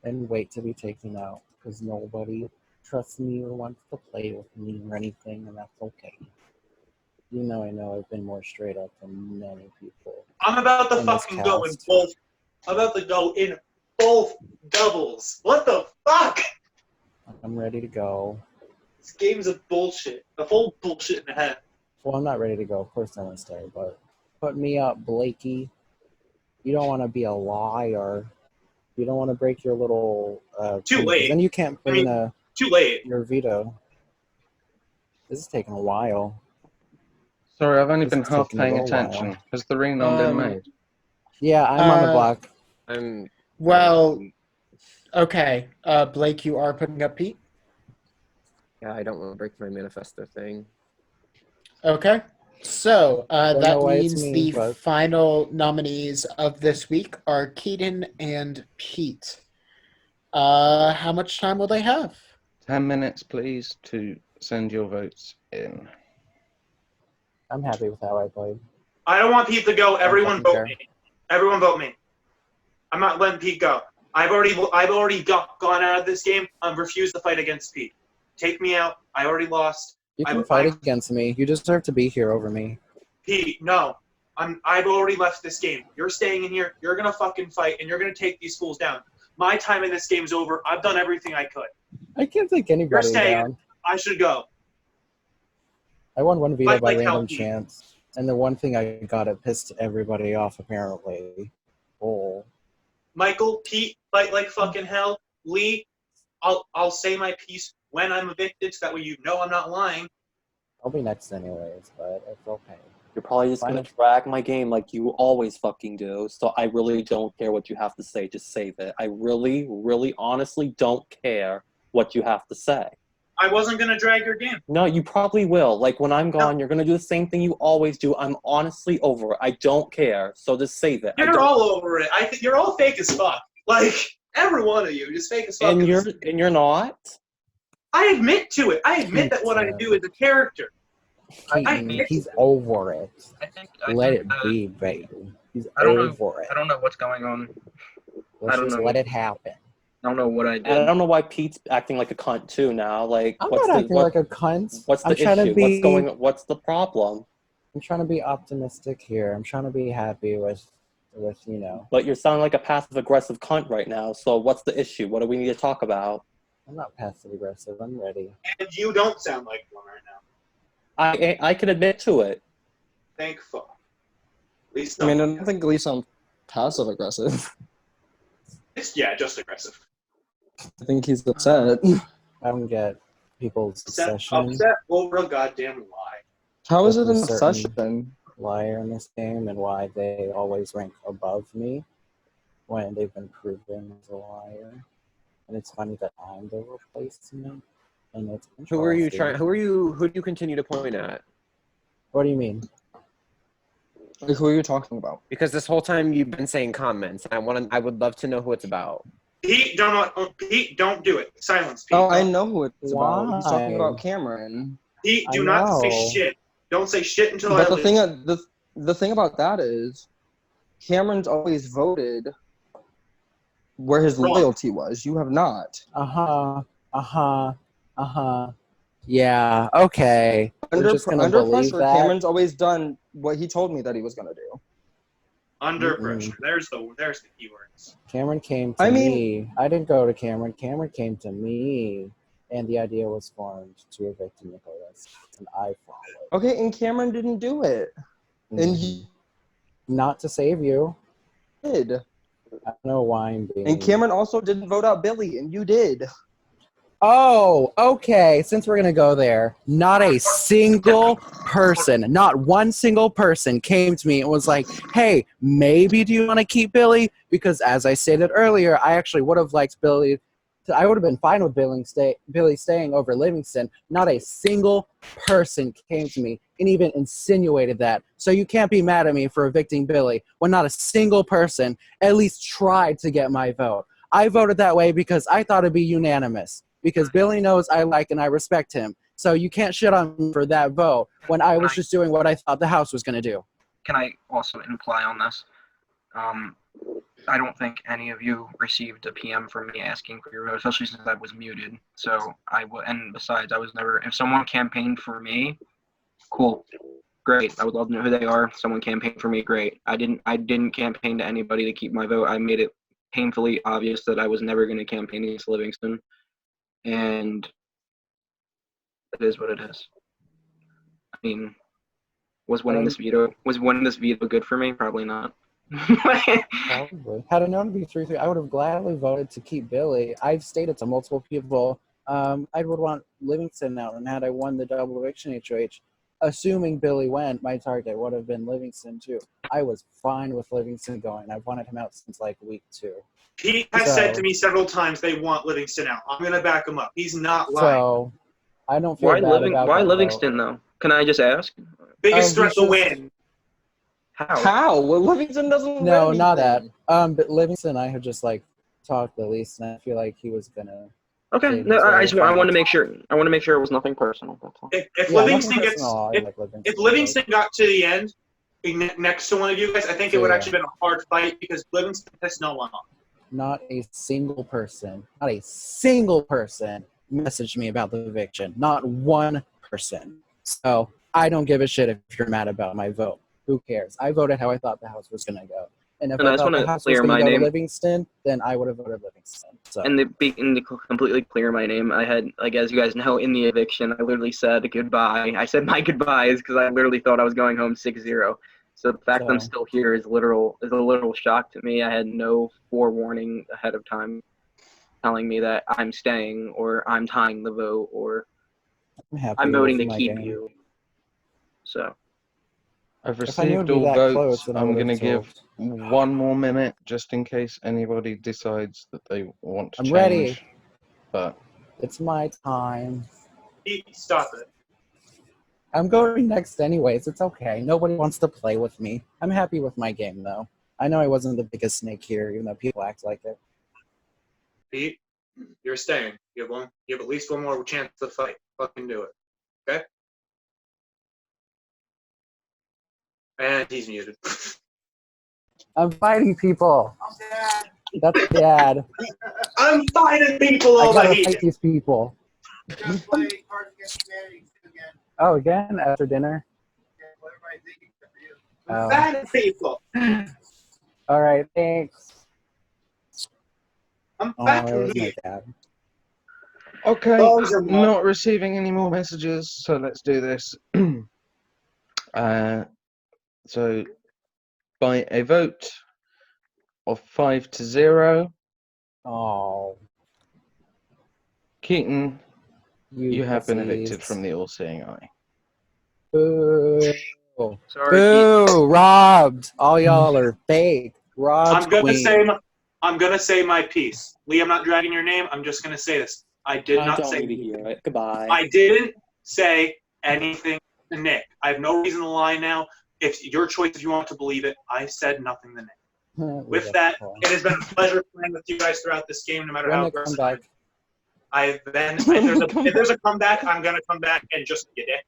and wait to be taken out because nobody trusts me or wants to play with me or anything, and that's okay. You know, I know I've been more straight up than many people. I'm about to in this fucking go in cast. both. I'm about to go in both doubles. What the fuck? I'm ready to go. This game's a bullshit. A whole bullshit in the head. Well, I'm not ready to go. Of course I'm gonna stay, but put me up, Blakey. You don't want to be a liar. You don't want to break your little. Too thing, 'cause late. Then you can't I put mean, in too late. your veto. This is taking a while. Sorry, I've only This been is half taking a paying little while. attention. Has the ring not been made? Yeah, I'm on the block. Well, okay. Blake, you are putting up Pete? Yeah, I don't want to break my manifesto thing. Okay. So Don't that know why it's means me, the but- final nominees of this week are Keaton and Pete. How much time will they have? 10 minutes, please, to send your votes in. I'm happy with how I played. I don't want Pete to go. Everyone fucking vote care. me. Everyone vote me. I'm not letting Pete go. I've already gone out of this game. I've refused to fight against Pete. Take me out. I already lost. You can fight against me. You deserve to be here over me. Pete, no. I've already left this game. You're staying in here. You're gonna fucking fight, and you're gonna take these fools down. My time in this game's over. I've done everything I could. I can't take You're anybody staying. down. I should go. I won one veto Fight by like hell, random Pete. chance. And the one thing I got, it pissed everybody off, apparently. Oh. Michael, Pete, fight like fucking hell. Lee, I'll say my piece when I'm evicted, so that way you know I'm not lying. I'll be next anyways, but it's okay. You're probably just gonna drag my game like you always fucking do. So I really don't care what you have to say. Just save it. I really, really, honestly don't care what you have to say. I wasn't gonna drag your game. No, you probably will. Like when I'm gone, you're gonna do the same thing you always do. I'm honestly over it. I don't care. So just save it. You're all over it. I think you're all fake as fuck. Like every one of you, just fake as fuck. And you're not. I admit to it. I admit that what I do is a character. He's over it. I Let think, it be, baby. He's I don't over know. it. I don't know what's going on. Let's I don't just know. let it happen. I don't know what I did. And I don't know why Pete's acting like a cunt too now. Like I'm what's not the acting like a cunt. What's the I'm trying issue? to be. What's the problem? I'm trying to be optimistic here. I'm trying to be happy with you know. But you're sounding like a passive aggressive cunt right now. So what's the issue? What do we need to talk about? I'm not passive aggressive. I'm ready. And you don't sound like one right now. I can admit to it. Thank fuck. At least I mean, I don't think Lee sounds passive aggressive. Yeah, just aggressive. I think he's upset. I don't get people's obsession. Upset over a goddamn lie. How is it with an a certain obsession? liar in this game and why they always rank above me when they've been proven as a liar. And it's funny that I'm the replacement. And it's Who are you interesting. trying? Who do you continue to point at? What do you mean? Like, who are you talking about? Because this whole time you've been saying comments, and I would love to know who it's about. Pete, don't do it. Silence, Pete. Oh, I know who it's about. He's talking Why? about Cameron. Pete, do I not say know. shit. Don't say shit until But I the lose. the thing about that is, Cameron's always voted where his Wrong. loyalty was. You have not. Uh-huh. Yeah, okay. We're Under, just gonna under believe pressure, that. Cameron's always done what he told me that he was gonna do. Under pressure. There's the keywords. Cameron came to me. I didn't go to Cameron. Cameron came to me, and the idea was formed to evict Nicholas, and I followed. Okay, and Cameron didn't do it. And you Not to save you. did. I don't know why I'm being. And Cameron also didn't vote out Billy, and you did. Oh, okay. Since we're gonna go there, not a single person, not one single person came to me and was like, "Hey, maybe do you want to keep Billy?" Because as I stated earlier, I actually would have liked Billy. I would have been fine with Billy staying over Livingston. Not a single person came to me and even insinuated that. So you can't be mad at me for evicting Billy when not a single person at least tried to get my vote. I voted that way because I thought it'd be unanimous. Because Billy knows I like and I respect him. So you can't shit on me for that vote when I was just doing what I thought the House was going to do. Can I also imply on this? I don't think any of you received a PM from me asking for your vote, especially since I was muted. So and besides, I was never. If someone campaigned for me, cool, great. I would love to know who they are. Someone campaigned for me, great. I didn't campaign to anybody to keep my vote. I made it painfully obvious that I was never going to campaign against Livingston. And it is what it is. I mean, was winning this veto good for me? Probably not. Probably. Had I known to be 3-3, I would have gladly voted to keep Billy. I've stated to multiple people, I would want Livingston out, and had I won the double eviction HOH, assuming Billy went, my target would have been Livingston too. I was fine with Livingston going. I've wanted him out since like week 2. He has said to me several times they want Livingston out. I'm going to back him up. He's not lying. So, I don't feel bad about Why that Livingston, though? Can I just ask? Biggest threat to win. How? Well, Livingston doesn't No, win not that. anything. But Livingston and I had just like talked the least, and I feel like he was gonna. Okay, no, I want to make sure. I want to make sure it was nothing personal. That's all. If Yeah, Livingston nothing gets, personal, I like Livingston, if Livingston got to the end, next to one of you guys, I think it would actually been a hard fight because Livingston pissed no one off. Not a single person messaged me about the eviction. Not one person. So I don't give a shit if you're mad about my vote. Who cares? I voted how I thought the House was going to go. And if I thought the House was going to go to Livingston, then I would have voted Livingston. So. And to completely clear my name, I had, like, as you guys know, in the eviction, I literally said goodbye. I said my goodbyes because I literally thought I was going home 6-0. So the fact that I'm still here is a literal shock to me. I had no forewarning ahead of time telling me that I'm staying or I'm tying the vote or I'm voting to keep you. So I've received all votes. I'm going to give 1 more minute just in case anybody decides that they want to change. Ready. But it's my time. Stop it. I'm going next anyways. It's okay. Nobody wants to play with me. I'm happy with my game, though. I know I wasn't the biggest snake here, even though people act like it. Pete, you're staying. You have at least one more chance to fight. Fucking do it. Okay? And he's muted. I'm fighting people. That's bad. I'm fighting people over I gotta here. fight these people. Oh, again? After dinner? I'm fighting people. All right, thanks. I'm fighting my dad. Okay, not receiving any more messages, so let's do this. So, by a vote of 5-0. Oh. Keaton, you have been evicted from the All-Seeing Eye. Boo. Sorry, Boo. Robbed. All y'all are fake. Robbed. I'm gonna say my piece. Lee, I'm not dragging your name. I'm just gonna say this. I don't need to hear it. Goodbye. I didn't say anything to Nick. I have no reason to lie now. It's your choice if you want to believe it. I said nothing to Nick. With that, it has been a pleasure playing with you guys throughout this game, no matter how aggressive. If there's a comeback, I'm gonna come back and just get it.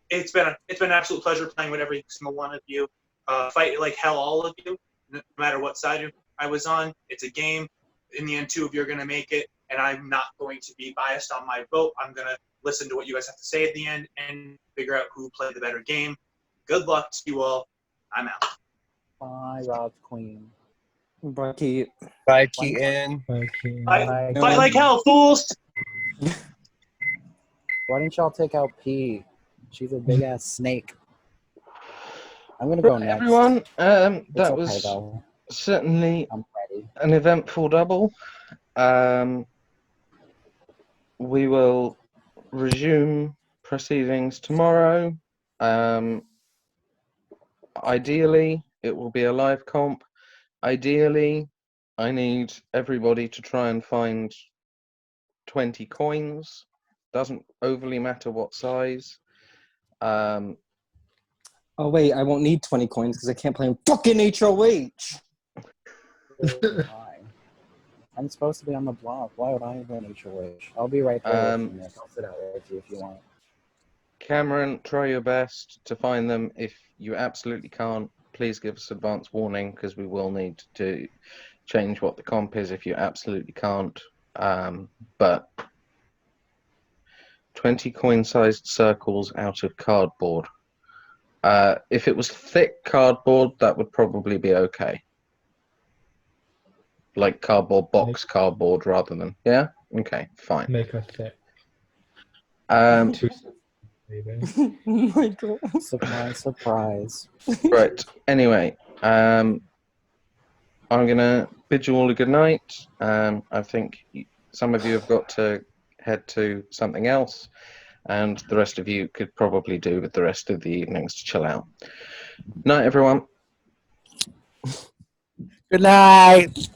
It's been an absolute pleasure playing with every single one of you. Fight like hell, all of you, no matter what side I was on. It's a game. In the end, 2 of you are gonna make it. and I'm not going to be biased on my vote. I'm going to listen to what you guys have to say at the end and figure out who played the better game. Good luck to you all. I'm out. Bye, Rob Queen. Bye, Keith. Bye, Keaton. Fight like hell, fools! Why didn't y'all take out P? She's a big ass snake. I'm gonna go next. Everyone, that okay, was though. certainly I'm ready. an eventful double. We will resume proceedings tomorrow. Ideally, it will be a live comp. Ideally, I need everybody to try and find 20 coins. Doesn't overly matter what size. Oh wait, I won't need 20 coins because I can't play in fucking HOH. I'm supposed to be on the block. Why would I have an HOH? I'll be right there with you, Nick. I'll sit out with you if you want. Cameron, try your best to find them. If you absolutely can't, please give us advance warning because we will need to change what the comp is if you absolutely can't. But 20 coin-sized circles out of cardboard. If it was thick cardboard, that would probably be okay. Like cardboard box cardboard rather than, yeah? Okay, fine. Make us thick. Michael. Surprise, surprise. Right, anyway, I'm going to bid you all a good night. I think some of you have got to head to something else, and the rest of you could probably do with the rest of the evenings to chill out. Night, everyone. Good night.